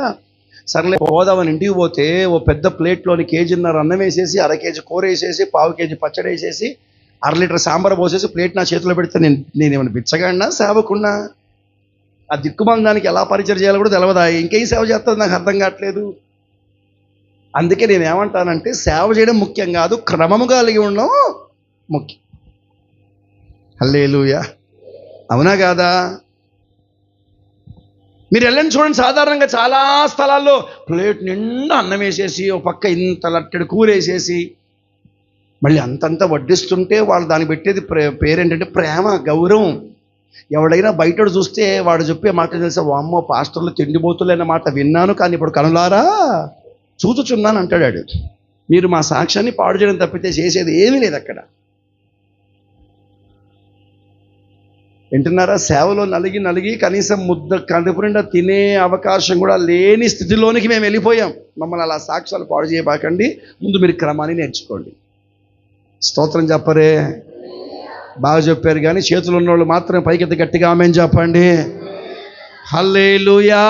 సర్లే పోదామని ఇంటికి పోతే ఓ పెద్ద ప్లేట్లోని 1.5 కేజీ అన్నం వేసేసి, 1/2 కేజీ కూర వేసేసి, 1/2 కేజీ పచ్చడి వేసేసి, 1/2 లీటర్ సాంబార్ పోసేసి ప్లేట్ నా చేతిలో పెడితే నేనేమైనా బిచ్చగాడినా సేవకున్నా? ఆ దిక్కుమందానికి ఎలా పరిచయం చేయాలో కూడా తెలవదా? ఇంకేం సేవ చేస్తుంది నాకు అర్థం కావట్లేదు. అందుకే నేను ఏమంటానంటే, సేవ చేయడం ముఖ్యం కాదు, క్రమము కలిగి ఉండడం ముఖ్యం. హల్లెలూయా, అవునా కాదా? మీరు వెళ్ళండి చూడండి, సాధారణంగా చాలా స్థలాల్లో ప్లేట్ నిండా అన్నం వేసేసి, ఒక పక్క ఇంత లట్టెడు కూర వేసేసి, మళ్ళీ అంతంతా వడ్డిస్తుంటే వాళ్ళు దానికి పెట్టేది పేరేంటంటే ప్రేమ, గౌరవం. ఎవడైనా బయట చూస్తే వాడు చెప్పే మాట తెలుసా, వామ్మో పాస్టర్లు తిండిపోతులైన మాట విన్నాను, కానీ ఇప్పుడు కనులారా చూచుచున్నాను అంటాడు. మీరు మా సాక్ష్యాన్ని పాడు చేయడం తప్పితే చేసేది ఏమీ లేదు అక్కడ. వింటున్నారా? సేవలో నలిగి కనీసం ముద్ద కడుపు నిండా తినే అవకాశం కూడా లేని స్థితిలోనికి మేము వెళ్ళిపోయాం. మమ్మల్ని అలా సాక్ష్యాలు పాడు చేయబాకండి, ముందు మీరు క్రమాన్ని నేర్చుకోండి. స్తోత్రం చెప్పరే, బాగా చెప్పారు, కానీ చేతులు ఉన్నవాళ్ళు మాత్రం పైకెత్తి గట్టిగా ఆమేన్ చెప్పండి. హల్లెలూయా.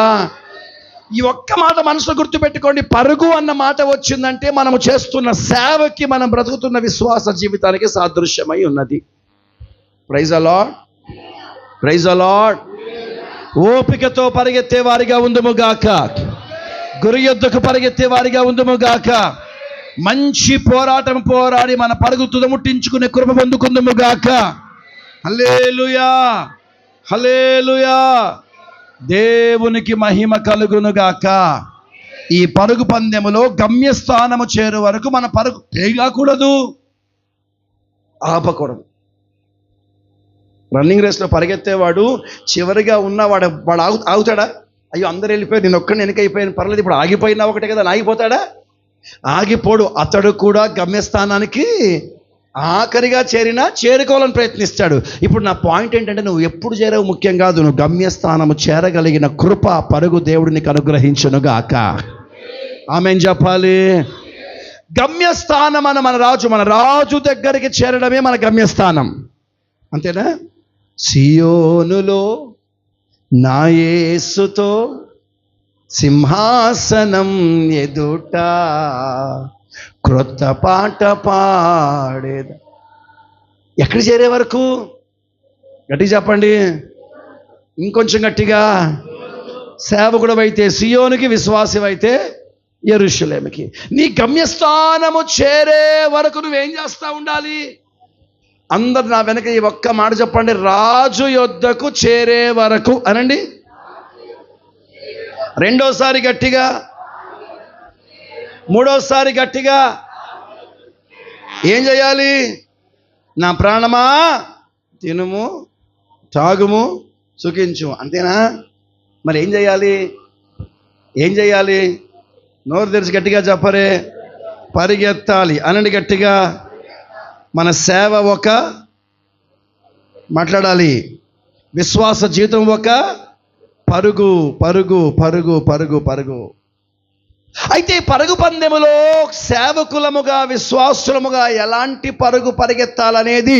ఈ ఒక్క మాట మనసులో గుర్తుపెట్టుకోండి, పరుగు అన్న మాట వచ్చిందంటే మనము చేస్తున్న సేవకి, మనం బ్రతుకుతున్న విశ్వాస జీవితానికి సాదృశ్యమై ఉన్నది. Praise the Lord, praise the Lord. ఓపికతో పరిగెత్తే వారిగా ఉందుముగాక, గురి యొద్దకు పరిగెత్తే వారిగా ఉందుముగాక, మంచి పోరాటం పోరాడి మన పరుగు తుదముట్టించుకునే కృప పొందుకుందుముగాక. హల్లెలూయా, హల్లెలూయా. దేవునికి మహిమ కలుగునుగాక. ఈ పరుగు పందెములో గమ్యస్థానము చేరు వరకు మన పరుగు చేయకూడదు, ఆపకూడదు. రన్నింగ్ రేస్లో పరిగెత్తేవాడు చివరిగా ఉన్నవాడు ఆగుతాడా? అయ్యో అందరు వెళ్ళిపోయారు, నేను ఒక్కడిని వెనకైపోయాను, పర్లేదు ఇప్పుడు ఆగిపోయినా ఒకటే కదా, ఆగిపోతాడా? ఆగిపోడు. అతడు కూడా గమ్యస్థానానికి ఆఖరిగా చేరుకోవాలని ప్రయత్నిస్తాడు. ఇప్పుడు నా పాయింట్ ఏంటంటే, నువ్వు ఎప్పుడు చేరవు ముఖ్యం కాదు, నువ్వు గమ్యస్థానము చేరగలిగిన కృప పరుగు దేవుడు నీకు అనుగ్రహించునుగాక. ఆమేన్ చెప్పాలి. గమ్యస్థానం మన రాజు దగ్గరికి చేరడమే మన గమ్యస్థానం. అంతేనా? సియోనులో నా యేసుతో సింహాసనం ఎదుట క్రొత్త పాట పాడేదా. ఎక్కడ చేరే వరకు? గట్టిగా చెప్పండి, ఇంకొంచెం గట్టిగా. సేవకుడు అయితే సియోనుకి, విశ్వాసమైతే యెరూషలేముకి. నీ గమ్యస్థానము చేరే వరకు నువ్వేం చేస్తా ఉండాలి? అందరు నా వెనక ఈ ఒక్క మాట చెప్పండి, రాజు యొద్దకు చేరే వరకు అనండి. రెండోసారి గట్టిగా, మూడోసారి గట్టిగా. ఏం చేయాలి? నా ప్రాణమా తినుము, తాగుము, సుఖించు. అంతేనా? మరి ఏం చేయాలి? నోరు తెరిచి గట్టిగా చెప్పరే. పరిగెత్తాలి అనండి గట్టిగా. మన సేవ ఒక, మాట్లాడాలి, విశ్వాస జీవితం ఒక పరుగు పరుగు పరుగు పరుగు పరుగు. అయితే పరుగు పందెములో సేవకులముగా, విశ్వాసులముగా ఎలాంటి పరుగు పరిగెత్తాలనేది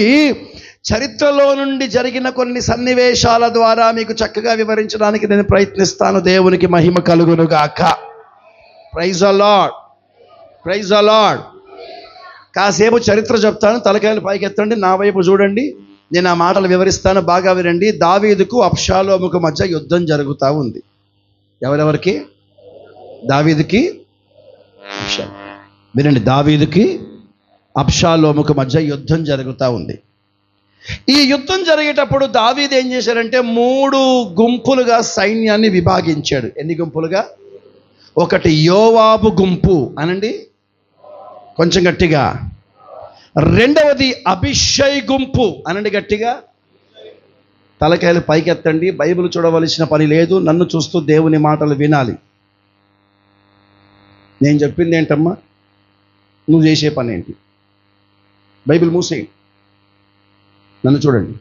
చరిత్రలో నుండి జరిగిన కొన్ని సన్నివేశాల ద్వారా మీకు చక్కగా వివరించడానికి నేను ప్రయత్నిస్తాను. దేవునికి మహిమ కలుగునుగాక. Praise the Lord, praise the Lord. కాసేపు చరిత్ర చెప్తాను, తలకాయలు పైకెత్తండి, నా వైపు చూడండి, నేను ఆ మాటలు వివరిస్తాను, బాగా వినండి. దావీదుకు అబ్షాలోముకు మధ్య యుద్ధం జరుగుతూ ఉంది. ఎవరెవరికి? దావీదుకి, వినండి, దావీదుకి అబ్షాలోముకు మధ్య యుద్ధం జరుగుతూ ఉంది. ఈ యుద్ధం జరిగేటప్పుడు దావీదు ఏం చేశాడంటే 3 గుంపులుగా సైన్యాన్ని విభాగించాడు. ఎన్ని గుంపులుగా? ఒకటి యోవాబు గుంపు అనండి కొంచెం గట్టిగా. రెండవది అభిషై గుంపు అనండి గట్టిగా. తలకాయలు పైకెత్తండి. బైబిల్ చూడవలసిన పని లేదు, నన్ను చూస్తూ దేవుని మాటలు వినాలి. నేను చెప్పింది ఏంటమ్మా, నువ్వు చేసే పని ఏంటి? బైబిల్ మూసేయి, నన్ను చూడండి.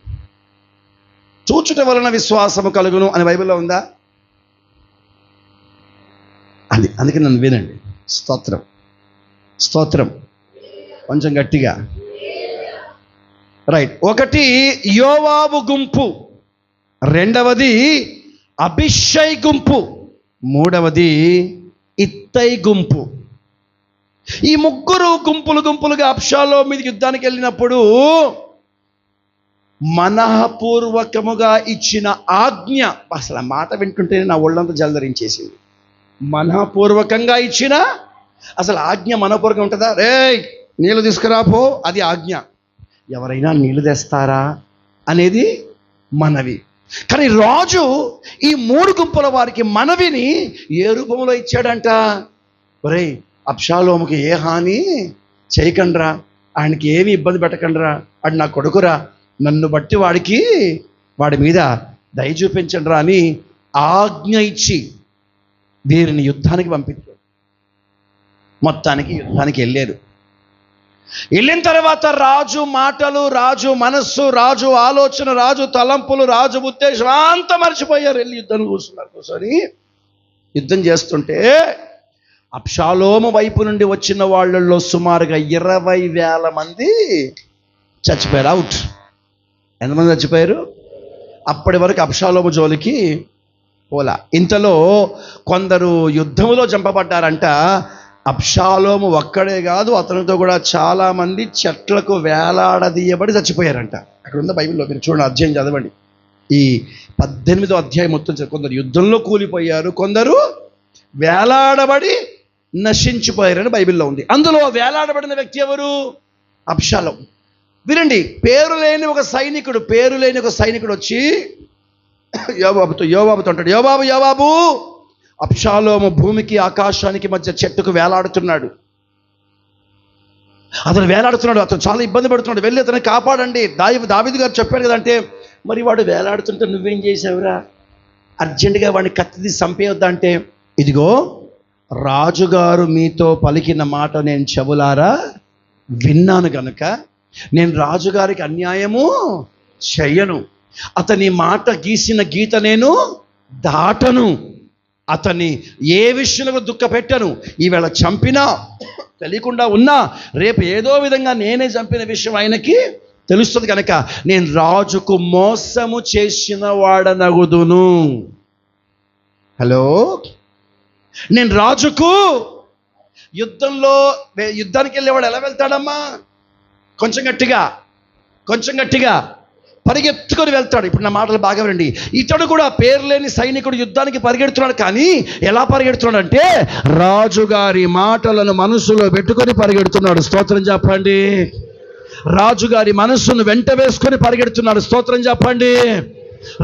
చూచుట వలన విశ్వాసము కలుగును అని బైబిల్లో ఉందా? అది అందుకే నన్ను వినండి. స్తోత్రం, స్తోత్రం, కొంచెం గట్టిగా. రైట్. ఒకటి యోవాబు గుంపు, రెండవది అభిషై గుంపు, మూడవది ఇత్తై గుంపు. ఈ 3 గుంపులుగా అబ్షాలోము మీదకి యుద్ధానికి వెళ్ళినప్పుడు మనఃపూర్వకముగా ఇచ్చిన ఆజ్ఞ, అసలు ఆ మాట వింటుంటేనే నా ఒళ్ళంతా జలధరించేసింది. మనఃపూర్వకంగా ఇచ్చిన అసలు ఆజ్ఞ మనఃపూర్వకంగా ఉంటుందా? రేయ్ నీళ్ళు తీసుకురాపో, అది ఆజ్ఞ. ఎవరైనా నీళ్ళు తెస్తారా అనేది మనవి. కానీ రాజు ఈ 3 గుంపుల వారికి మనవిని ఏ రూపంలో ఇచ్చాడంట? ఒరేయ్, అబ్షాలోముకి ఏ హాని చేయకండ్రా, ఆయనకి ఏమి ఇబ్బంది పెట్టకండ్రా, అది నా కొడుకురా, నన్ను బట్టి వాడి మీద దయ చూపించండిరా అని ఆజ్ఞ ఇచ్చి వీరిని యుద్ధానికి పంపించాడు. మొత్తానికి యుద్ధానికి వెళ్ళారు. వెళ్ళిన తర్వాత రాజు మాటలు, రాజు మనస్సు, రాజు ఆలోచన, రాజు తలంపులు, రాజు ఉద్దేశం అంతా మర్చిపోయారు. వెళ్ళి యుద్ధం కూర్చొని యుద్ధం చేస్తుంటే అబ్షాలోము వైపు నుండి వచ్చిన వాళ్ళల్లో సుమారుగా 20,000 మంది చచ్చిపోయారు. అవుట్. ఎంతమంది చచ్చిపోయారు? అప్పటి వరకు అబ్షాలోము జోలికి పోలా. ఇంతలో కొందరు యుద్ధంలో చంపబడ్డారంట. అబ్షాలోము ఒక్కడే కాదు, అతనితో కూడా చాలామంది చెట్లకు వేలాడదీయబడి చచ్చిపోయారంట. అక్కడ ఉన్న బైబిల్లో మీరు చూడండి, అధ్యాయం చదవండి. ఈ 18వ అధ్యాయం మొత్తం కొందరు యుద్ధంలో కూలిపోయారు, కొందరు వేలాడబడి నశించిపోయారని బైబిల్లో ఉంది. అందులో వేలాడబడిన వ్యక్తి ఎవరు? అబ్షాలోము. వినండి, పేరు లేని ఒక సైనికుడు వచ్చి యోవాబుతో అంటాడు, యోవాబు, అబ్షాలోము భూమికి ఆకాశానికి మధ్య చెట్టుకు వేలాడుతున్నాడు. అతను చాలా ఇబ్బంది పడుతున్నాడు, వెళ్ళి అతను కాపాడండి. దావీదు గారు చెప్పాడు కదంటే, మరి వాడు వేలాడుతుంటే నువ్వేం చేసావురా? అర్జెంటుగా వాడిని కత్తి తీసి చంపేయొద్దా అంటే, ఇదిగో రాజుగారు మీతో పలికిన మాట నేను చెవులారా విన్నాను గనుక నేను రాజుగారికి అన్యాయము చెయ్యను, అతని మాట గీసిన గీత నేను దాటను, అతన్ని ఏ విషయంలో దుఃఖపెట్టను. ఈవేళ చంపినా తెలియకుండా ఉన్నా రేపు ఏదో విధంగా నేనే చంపిన విషయం ఆయనకి తెలుస్తుంది కనుక నేను రాజుకు మోసము చేసిన వాడనగుదును. హలో, నేను రాజుకు యుద్ధానికి వెళ్ళేవాడు ఎలా వెళ్తాడమ్మా? కొంచెం గట్టిగా పరిగెత్తుకొని వెళ్తాడు. ఇప్పుడు నా మాటలు బాగా వినండి. ఇతడు కూడా పేరు లేని సైనికుడు యుద్ధానికి పరిగెడుతున్నాడు. కానీ ఎలా పరిగెడుతున్నాడు అంటే రాజుగారి మాటలను మనసులో పెట్టుకొని పరిగెడుతున్నాడు. స్తోత్రం చెప్పండి. రాజుగారి మనస్సును వెంట వేసుకొని పరిగెడుతున్నాడు. స్తోత్రం చెప్పండి.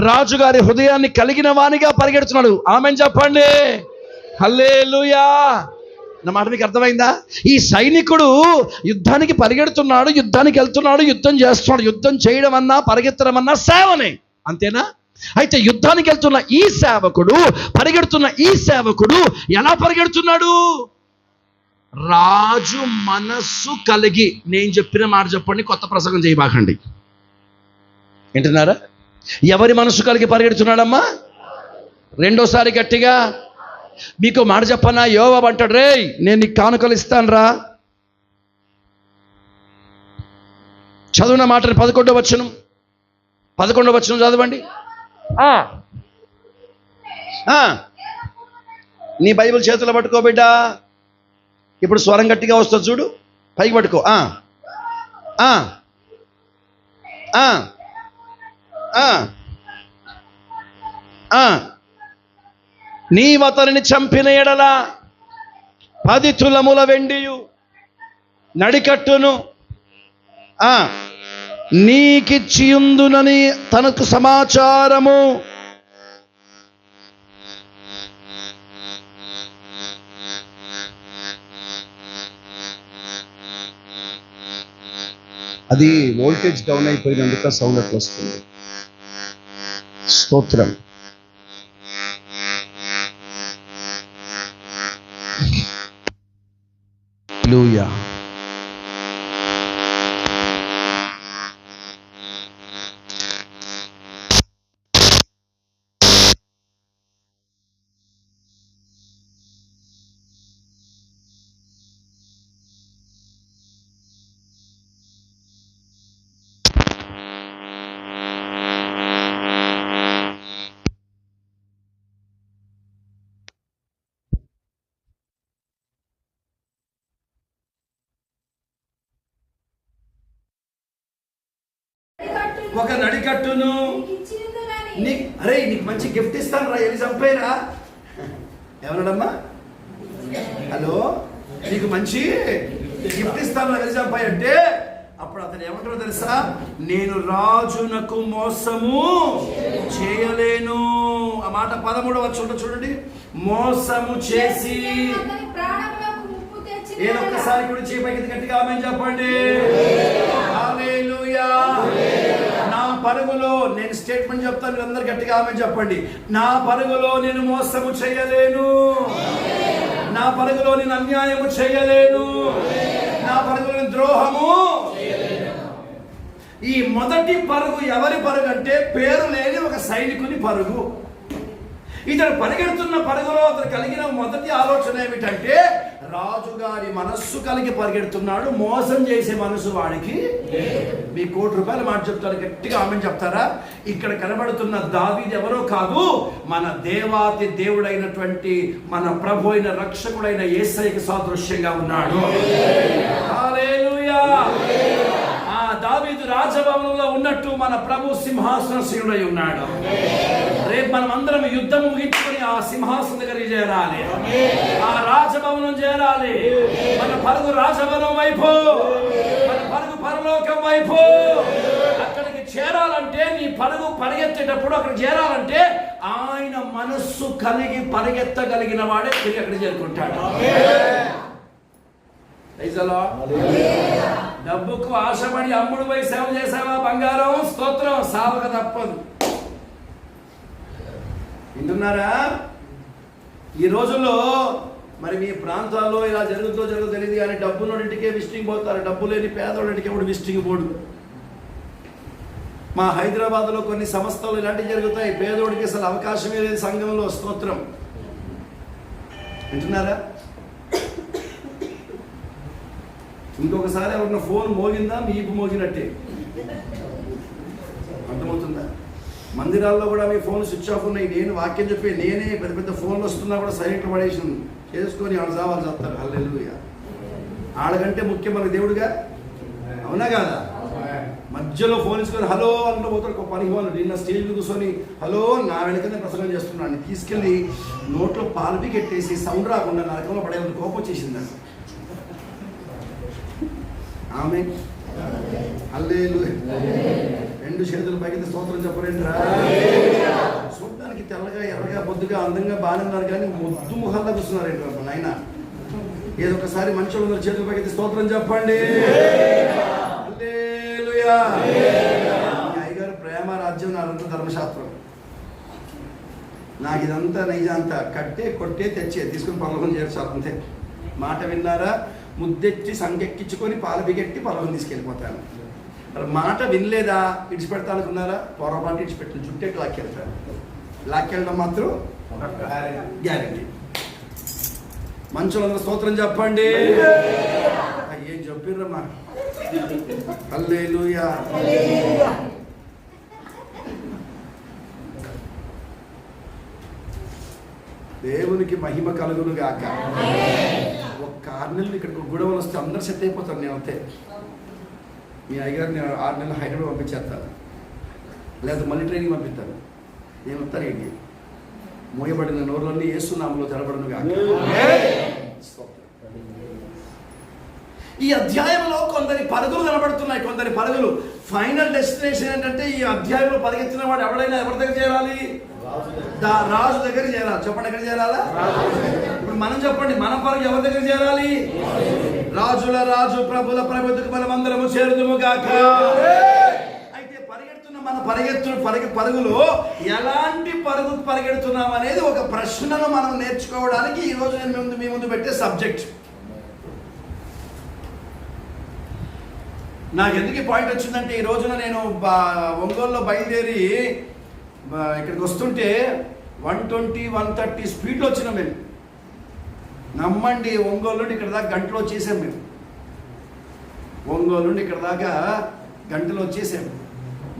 రాజుగారి హృదయాన్ని కలిగిన వానిగా పరిగెడుతున్నాడు. ఆమేన్ చెప్పండి. హల్లెలూయా. నా మాట మీకు అర్థమైందా? ఈ సైనికుడు యుద్ధానికి పరిగెడుతున్నాడు, యుద్ధానికి వెళ్తున్నాడు, యుద్ధం చేస్తున్నాడు. యుద్ధం చేయడం అన్నా పరిగెత్తడం అన్నా సేవనే, అంతేనా? అయితే యుద్ధానికి వెళ్తున్న ఈ సేవకుడు, పరిగెడుతున్న ఈ సేవకుడు ఎలా పరిగెడుతున్నాడు? రాజు మనస్సు కలిగి. నేను చెప్పిన మాట చెప్పండి, కొత్త ప్రసంగం చేయబాకండి. వింటున్నారా? ఎవరి మనస్సు కలిగి పరిగెడుతున్నాడమ్మా? రెండోసారి గట్టిగా. మీకు మాట చెప్పనా? యోవాబు అంటాడు, రేయ్ నేను నీకు కానుకలు ఇస్తాను రా. చదువున మాటని 11వ వచనం చదవండి. నీ బైబిల్ చేతిలో పట్టుకో బిడ్డ. ఇప్పుడు స్వరం గట్టిగా వస్తుంది చూడు, పైకి పట్టుకో. నీవతనిని చంపిన ఎడల 10 తులముల వెండియు నడికట్టును నీకిచ్చియుందునని తనకు సమాచారము. అది వోల్టేజ్ డౌన్ అయిపోయినందుకు సౌండ్ అట్లా వస్తుంది. స్తోత్రం. హల్లెలూయా. ఒక నడికట్టును నీకు మంచి గిఫ్ట్ ఇస్తాను రా, వెళ్ళి చంపేరా. ఏమన్నాడమ్మా? హలో, నీకు మంచి గిఫ్ట్ ఇస్తాను రా, వెళ్ళి చంపాయి అంటే అప్పుడు అతను ఏమంటాడో తెలుసా? నేను రాజునకు మోసము చేయలేను. ఆ మాట 13వ వచనం చూడండి. మోసము చేసి నేను ఒక్కసారి కూడా చేపైకి గట్టిగా ఆమేన్ చెప్పండి. హల్లెలూయా. నా పరుగులో నేను స్టేట్మెంట్ చెప్తాను, మీరు అందరు గట్టిగా ఆమేన్ చెప్పండి. నా పరుగులో నేను మోసము చేయలేను, నా పరుగులో నేను అన్యాయము చేయలేను, నా పరుగులో నేను ద్రోహము. ఈ మొదటి పరుగు ఎవరి పరుగు అంటే పేరు లేని ఒక సైనికుని పరుగు. ఇతడు పరిగెడుతున్న పరుగులో అతను కలిగిన మొదటి ఆలోచన ఏమిటంటే రాజుగారి మనస్సు కలిగి పరిగెడుతున్నాడు, మోసం చేసే మనసు వాడికి. మీ ₹1,00,00,000 మాట చెప్తారు, గట్టిగా ఆమేన్ చెప్తారా? ఇక్కడ కనబడుతున్న దావీదు ఎవరో కాదు, మన దేవాతి దేవుడైనటువంటి మన ప్రభు అయిన రక్షకుడైన యేసయ్యకి సాదృశ్యంగా ఉన్నాడు. హల్లెలూయా. ఆ దావీదు రాజభవనంలో ఉన్నట్టు మన ప్రభు సింహాసనశీనుడై ఉన్నాడు. రేపు మనం అందరం యుద్ధం ముగించుకొని ఆ సింహాసనం దగ్గరికి చేరాలి, ఆ రాజభవనం చేరాలి. మన పరుగు రాజభవనం వైపు, మన పరుగు పరలోకం వైపు. అక్కడికి చేరాలంటే నీ పరుగు పరిగెత్తేటప్పుడు అక్కడ చేరాలంటే ఆయన మనస్సు కలిగి పరిగెత్తగలిగిన వాడే తిరిగి అక్కడ చేరుకుంటాడు. డబ్బుకు ఆశపడి అమ్ముడు పోయి సేవ చేసావా బంగారం? స్తోత్రం. సావక తప్పదు. వింటున్నారా? ఈ రోజుల్లో మరి మీ ప్రాంతాల్లో ఇలా జరుగుతుందో తెలియదు కానీ డబ్బున్నోడింటికే విజిటింగ్ పోతారు, డబ్బు లేని పేదోడింటికి ఎవడు విజిటింగ్ పోడు. మా హైదరాబాద్లో కొన్ని సంస్థలు ఇలాంటివి జరుగుతాయి, పేదోడికి అసలు అవకాశమే లేదు సంఘంలో. స్తోత్రం. వింటున్నారా? ఇంకొకసారి ఎవరిన ఫోన్ మోగిందా మీకు మోగినట్టే, అర్థమవుతుందా? మందిరాల్లో కూడా మీ ఫోన్ స్విచ్ ఆఫ్ ఉన్నాయి. నేను వాక్యం చెప్పి నేనే పెద్ద పెద్ద ఫోన్లు వస్తున్నా కూడా సైలెంట్ పడేసి చేసుకొని ఆడ సావాలి చేస్తారు. హల్లెలూయా. ఆడకంటే ముఖ్యం మనకు దేవుడుగా, అవునా కాదా? మధ్యలో ఫోన్ ఇసుకొని హలో అంటూ పోతాడు ఒక పని వాళ్ళు. నిన్న స్టేజ్ మీద కూర్చొని హలో నా వెనకనే ప్రసంగం చేస్తున్నాను, తీసుకెళ్ళి నోట్లో పాలు కెట్టేసి సౌండ్ రాకుండా నరకంలో పడేందుకు కోపం వచ్చేసిందండి. ఆమె హల్లెలూయా. రెండు చేతులు పైకి స్తోత్రం చెప్పలేండిరా. చూడడానికి తెల్లగా ఎర్రగా బొద్దుగా అందంగా బాగానే ఉన్నారు కానీ మొద్దు ముఖాల్లో కూర్చున్నారండి నాయన. ఏదో ఒకసారి మనుషులందరూ చేతులు పైకి స్తోత్రం చెప్పండి. హల్లెలూయా. మీ అయ్యగారు ప్రేమ రాజ్యం, నాదంతా ధర్మశాస్త్రం. నాకు ఇదంతా నైజంతా కట్టే కొట్టే తెచ్చే తీసుకుని పర్లోకం చేర్చాలి అంతే. మాట విన్నారా? ముద్దెచ్చి సంకెక్కించుకొని పాలు బిగెట్టి పర్లోకం తీసుకెళ్ళిపోతాను. మాట వినలేదా ఇడిచిపెడతా అనుకున్నారా? పొరపాటు ఇడిచిపెట్టిన చుట్టేట్టు లాక్కెళ్తాను. లాక్కెళ్ళడం మాత్రం గ్యారెంటీ. మనుషులందరూ స్తోత్రం చెప్పండి. ఏం చెప్పిర్రమ్మా? హల్లెలూయా. దేవునికి మహిమ కలుగును గాక. ఒక 6 నెలలు ఇక్కడికి గొడవలు వస్తే అందరు సెట్ అయిపోతారు. నేను అంతే. మీ అయ్యగారు నేను 6 నెలలు హైదరాబాద్ పంపించేస్తాను, లేదా మళ్ళీ ట్రైనింగ్ పంపిస్తాను. నేను వస్తాను. ఏంటి మోయబడిన నోరులన్నీ యేసునామములో తెరబడును గాక. ఈ అధ్యాయంలో కొందరి పరుగులు కనబడుతున్నాయి. కొందరి పరుగులు. ఫైనల్ డెస్టినేషన్ ఏంటంటే ఈ అధ్యాయంలో పరిగెత్తిన వాడు ఎవడైనా ఎవరి దగ్గర చేరాలి? రాజు దగ్గర చేరాలి. చెప్పండి, ఎక్కడ చేరాలా? ఇప్పుడు మనం చెప్పండి, మన పరుగు ఎవరి దగ్గర చేరాలి? రాజుల రాజు ప్రభుల ప్రభుత్వకు మనమందరము చేరుదుము గాక. అయితే పరిగెడుతున్న మన పరుగులో ఎలాంటి పరుగు పరిగెడుతున్నాం అనేది ఒక ప్రశ్నను మనం నేర్చుకోవడానికి ఈ రోజు నేను మీ ముందు పెట్టే సబ్జెక్ట్. నాకు ఎందుకు పాయింట్ వచ్చిందంటే, ఈ రోజున నేను ఒంగోలులో బయలుదేరి ఇక్కడికి వస్తుంటే 120-130 స్పీడ్లో వచ్చినాం మేము. నమ్మండి, ఒంగోలు నుండి ఇక్కడ దాకా గంటలో వచ్చేసాం మేము. ఒంగోలు నుండి ఇక్కడ దాకా గంటలో వచ్చేసాం.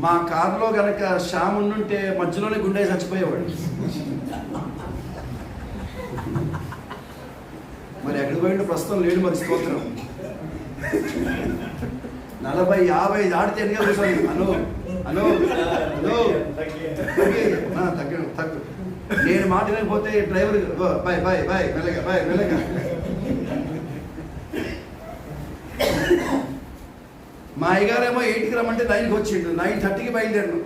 మా కారులో కనుక శ్యామ్ ఉండుంటే మధ్యలోనే గుండె చచ్చిపోయేవాడు. మరి ఎక్కడికి పోయిండు? ప్రస్తుతం లేడు. మరి స్తోత్రం. 40-50 దాటితే ఎన్నిక కూర్చోండి. హలో హలో హలో తగ్గు. నేను మాట వినకపోతే డ్రైవర్ బాయ్ బాయ్ బాయ్ మెల్లగా బాయ్ మెల్లగా. మా అయ్యగారేమో 8కి రమ్మంటే 9కి వచ్చిండు. 9:30కి బయలుదేరాను.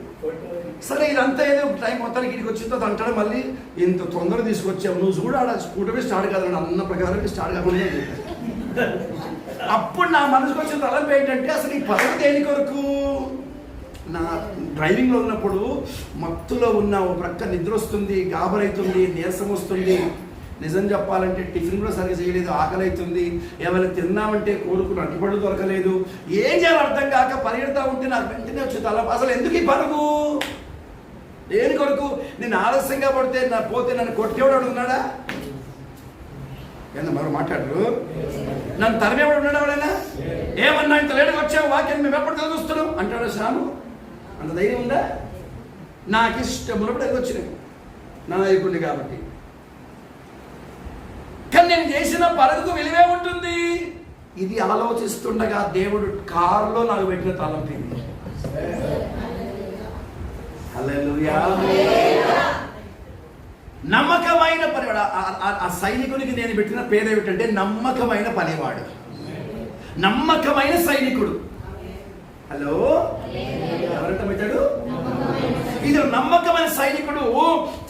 సరే ఇదంతా ఏదో టైం మొత్తానికి ఇక్కడికి వచ్చిన తర్వాత అంటాడు మళ్ళీ ఇంత తొందరగా తీసుకొచ్చావు నువ్వు చూడ ఆడ స్కూటర్మే స్టార్ట్ కాదండి అన్న ప్రకారం స్టార్ట్ కాకుండా. అప్పుడు నా మనసుకు వచ్చిన తలంపు ఏంటంటే, అసలు ఈ పదవి దేని కొరకు? నా డ్రైవింగ్లో ఉన్నప్పుడు మత్తులో ఉన్న ఓ ప్రక్క నిద్ర వస్తుంది, గాబరైతుంది, నీరసం వస్తుంది. నిజం చెప్పాలంటే టిఫిన్ కూడా సరిగ్గా చేయలేదు, ఆకలి అవుతుంది. ఏమైనా తిన్నామంటే కోరుకుని అట్టుపళ్ళు దొరకలేదు. ఏం చేయాలి అర్థం కాక పరిగెడతా ఉంటే నాకు వెంటనే వచ్చి తలంపు, అసలు ఎందుకు ఈ పరుగు? దేని కొరకు? నేను ఆలస్యంగా పడితే పోతే నన్ను కొట్టేవాడు అడుగున్నాడా? ఏందా మరో మాట్లాడరు? నన్ను తరమేవాడు ఉన్నాడు ఎవడైనా? ఏమన్నా ఇంత లేటుగా వచ్చావు, వాక్యాన్ని మేము ఎప్పుడు తెలుస్తున్నాం అంటాడు శ్యాము. అంత ధైర్యం ఉందా? నాకు ఇష్టం ఉన్నప్పుడు అది వచ్చినాయి నా నాయకుడిని కాబట్టి. కానీ నేను చేసిన పరుగుకు విలువే ఉంటుంది. ఇది ఆలోచిస్తుండగా దేవుడు కారులో నాకు పెట్టిన తలంపు ఇది. హల్లెలూయా. నమ్మకమైన పనివాడు. ఆ సైనికునికి నేను పెట్టిన పేరు ఏమిటంటే నమ్మకమైన పనివాడు, నమ్మకమైన సైనికుడు. హలో, ఎవరంట పెట్టాడు? ఇది నమ్మకమైన సైనికుడు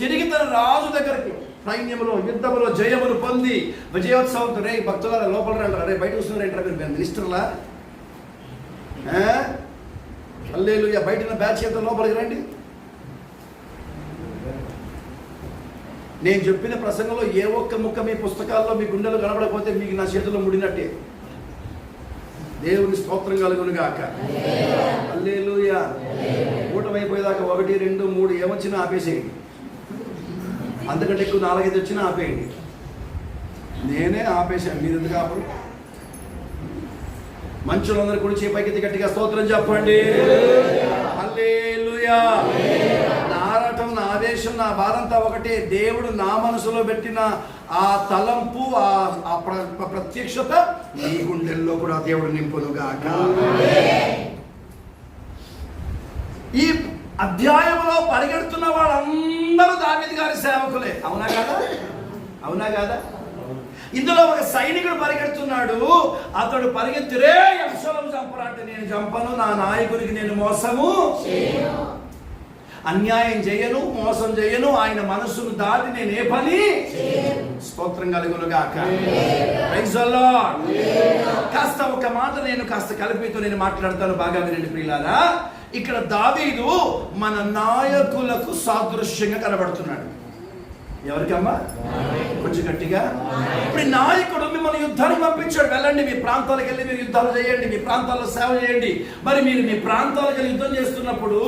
తిరిగి తన రాజు దగ్గరికి సైన్యములో యుద్ధములో జయములు పొంది విజయోత్సవంతో. రే భక్తుల లోపల రంటారా? రే బయట వస్తున్నారంటారా? మీరు మినిస్టర్లా? హల్లెలూయా. బయట బ్యాచ్ చేత లోపలికి రండి. నేను చెప్పిన ప్రసంగంలో ఏ ఒక్క ముక్క మీ పుస్తకాల్లో మీ గుండెలు కనబడకపోతే మీకు నా చేతిలో ముడినట్టే. దేవుని స్తోత్రం కలుగును గాక. హల్లెలూయా. కూటమైపోయేదాకా 1, 2, 3 ఏమొచ్చినా ఆపేసేయండి. అంతకంటే ఎక్కువ 4, 5 వచ్చినా ఆపేయండి. నేనే ఆపేశాను, మీరు ఎందుకు ఆపరు? మంచులందరూ కూడా చేపైకి గట్టిగా స్తోత్రం చెప్పండి. హల్లెలూయా. నా ఆరాటం, నా ఆవేశం, నా బాధంతా ఒకటే. దేవుడు నా మనసులో పెట్టిన ఆ తలంపు, ఆ ప్రత్యక్షత నీ గుండెల్లో కూడా దేవుడు నింపునుగాక. ఈ అధ్యాయంలో పరిగెడుతున్న వాళ్ళందరూ దావీదు గారి సేవకులే. అవునా కాదా? అవునా కాదా? ఇందులో ఒక సైనికుడు పరిగెడుతున్నాడు. అతడు పరిగెత్తి, రే అబ్షాలోము చంపరా అంటే, నేను చంపను, నా నాయకుడికి నేను మోసము అన్యాయం చేయను, మోసం చేయను, ఆయన మనస్సును దాటి నేను ఏ పని. స్తోత్రం కలుగును గాక. Praise the Lord. కాస్త ఒక మాట నేను కాస్త కలిపితో నేను మాట్లాడతాను, బాగా వినండి ప్రియులారా. ఇక్కడ దావీదు మన నాయకులకు సాదృశ్యంగా కనబడుతున్నాడు. ఎవరికమ్మా? కొంచెం గట్టిగా. ఇప్పుడు నాయకుడు మిమ్మల్ని యుద్ధానికి పంపించాడు. వెళ్ళండి, మీ ప్రాంతాలకు వెళ్ళి మీరు యుద్ధాలు చేయండి, మీ ప్రాంతాల్లో సేవ చేయండి. మరి మీరు మీ ప్రాంతాలకు వెళ్ళి యుద్ధం చేస్తున్నప్పుడు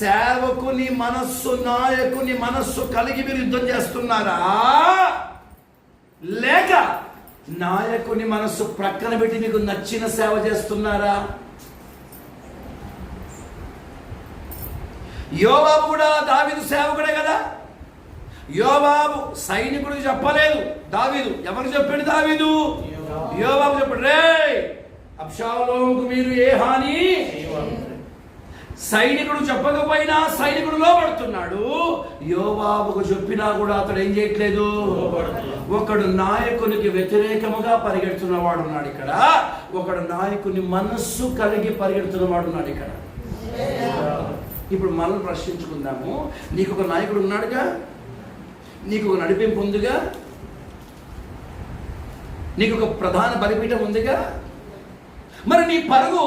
సేవకుని మనస్సు, నాయకుని మనస్సు కలిగి మీరు యుద్ధం చేస్తున్నారా, లేక నాయకుని మనస్సు ప్రక్కన పెట్టి మీకు నచ్చిన సేవ చేస్తున్నారా? యోవాబు కూడా దావీదు సేవకుడే కదా. యోవాబు సైనికుడికి చెప్పలేదు దావీదు. ఎవరికి చెప్పాడు దావీదు? యోవాబు చెప్పాడు, రే అబ్షాలోముకు మీరు ఏ హాని. సైనికుడు చెప్పకపోయినా సైనికుడు లోబడుతున్నాడు. యోవాబుకు చెప్పినా కూడా అతడు ఏం చేయట్లేదు. ఒకడు నాయకునికి వ్యతిరేకముగా పరిగెడుతున్న వాడు ఉన్నాడు ఇక్కడ. ఒకడు నాయకుని మనస్సు కలిగి పరిగెడుతున్న వాడు ఉన్నాడు ఇక్కడ. ఇప్పుడు మనం ప్రశ్నించుకుందాము. నీకు ఒక నాయకుడు ఉన్నాడుగా, నీకు ఒక నడిపింపు ఉందిగా, నీకు ఒక ప్రధాన బలిపీఠం ఉందిగా. మరి నీ పరుగు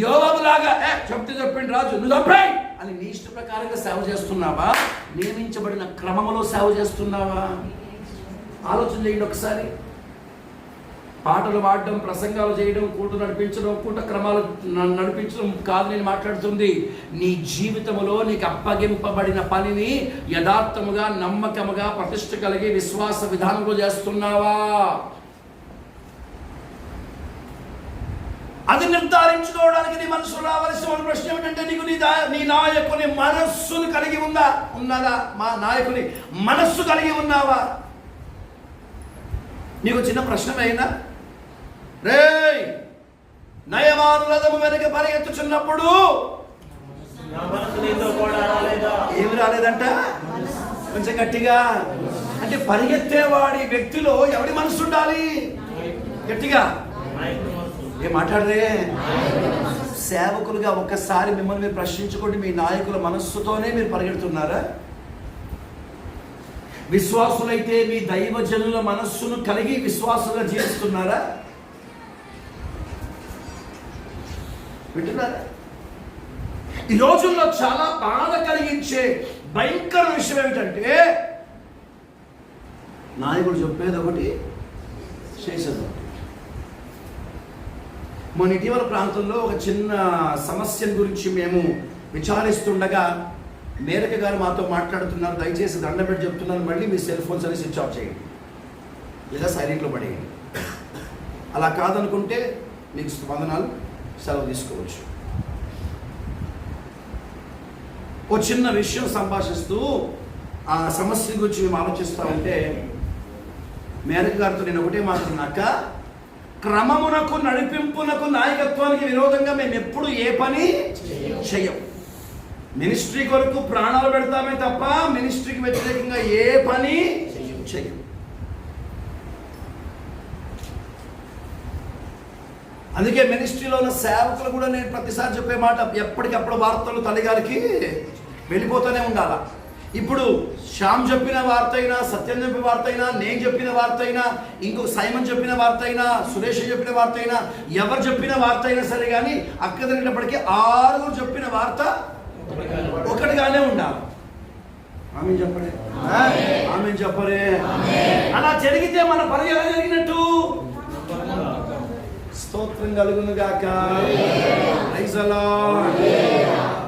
యోవాబులాగా చెప్తే చెప్పండి రాజు నువ్వు చంపేయ్ అని నీ ఇష్ట ప్రకారంగా సేవ చేస్తున్నావా, నియమించబడిన క్రమంలో సేవ చేస్తున్నావా? ఆలోచన చేయండి ఒకసారి. పాటలు పాడడం, ప్రసంగాలు చేయడం, కూట నడిపించడం, కూట క్రమాలు నడిపించడం కాదు నేను మాట్లాడుతుంది. నీ జీవితంలో నీకు అప్పగింపబడిన పనిని యథార్థముగా, నమ్మకముగా, ప్రతిష్ట కలిగి విశ్వాస విధానంలో చేస్తున్నావా? అది నిర్ధారించుకోవడానికి నీ మనసు రావాల్సిన ప్రశ్న ఏమిటంటే, నీకు నీ నాయకుని మనస్సును కలిగి ఉన్నదా? మా నాయకుని మనస్సు కలిగి ఉన్నావా? నీకు చిన్న ప్రశ్న అయినా, రే నయమాను రథము వెనక పరిగెత్తుచున్నప్పుడు ఏమి రాలేదంట? కొంచెం గట్టిగా. అంటే పరిగెత్తేవాడి వ్యక్తిలో ఎవడి మనసు ఉండాలి? గట్టిగా ఏం మాట్లాడరే? సేవకులుగా ఒక్కసారి మిమ్మల్ని మీరు ప్రశ్నించుకోండి. మీ నాయకుల మనస్సుతోనే మీరు పరిగెడుతున్నారా? విశ్వాసులైతే మీ దైవజనుల మనస్సును కలిగి విశ్వాసులుగా జీవిస్తున్నారా? వింటున్నారా? ఈ రోజుల్లో చాలా బాధ కలిగించే భయంకర విషయం ఏమిటంటే, నాయకుడు చెప్పేది ఒకటి, చేసేది ఒకటి. మన ఇటీవల ప్రాంతంలో ఒక చిన్న సమస్య గురించి మేము విచారిస్తుండగా మేరక గారు మాతో మాట్లాడుతున్నారు. దయచేసి దండం పెట్టి చెప్తున్నాను, మళ్ళీ మీ సెల్ ఫోన్స్ అని స్విచ్ ఆఫ్ చేయండి లేదా సైలెంట్లో పడేయండి. అలా కాదనుకుంటే మీకు వందనాలు, సెలవు తీసుకోవచ్చు. ఓ చిన్న విషయం సంభాషిస్తూ ఆ సమస్య గురించి మేము ఆలోచిస్తూ ఉంటే మేరక గారితో నేను ఒకటే మాట్లాడినాక, క్రమమునకు, నడిపింపునకు, నాయకత్వానికి విరోధంగా మేము ఎప్పుడు ఏ పని చెయ్యం. మినిస్ట్రీ కొరకు ప్రాణాలు పెడతామే తప్ప మినిస్ట్రీకి వ్యతిరేకంగా ఏ పని చెయ్యం. అందుకే మినిస్ట్రీలో ఉన్న సేవకులు కూడా నేను ప్రతిసారి చెప్పే మాట, ఎప్పటికప్పుడు వార్తలు తల్లిగారికి వెళ్ళిపోతూనే ఉండాలా. ఇప్పుడు శ్యామ్ చెప్పిన వార్త అయినా, సత్యం చెప్పిన వార్త అయినా, నేను చెప్పిన వార్త అయినా, ఇంకొక సైమన్ చెప్పిన వార్త అయినా, సురేష్ చెప్పిన వార్త అయినా, ఎవరు చెప్పిన వార్త అయినా సరే కానీ అక్క జరిగినప్పటికీ 6 చెప్పిన వార్త ఒకటిగానే ఉండాలి. ఆమె చెప్పరే, ఆమె చెప్పరే. అలా జరిగితే మన పని ఎలా జరిగినట్టు? స్తోత్రం కలుగును గాక. Praise the Lord.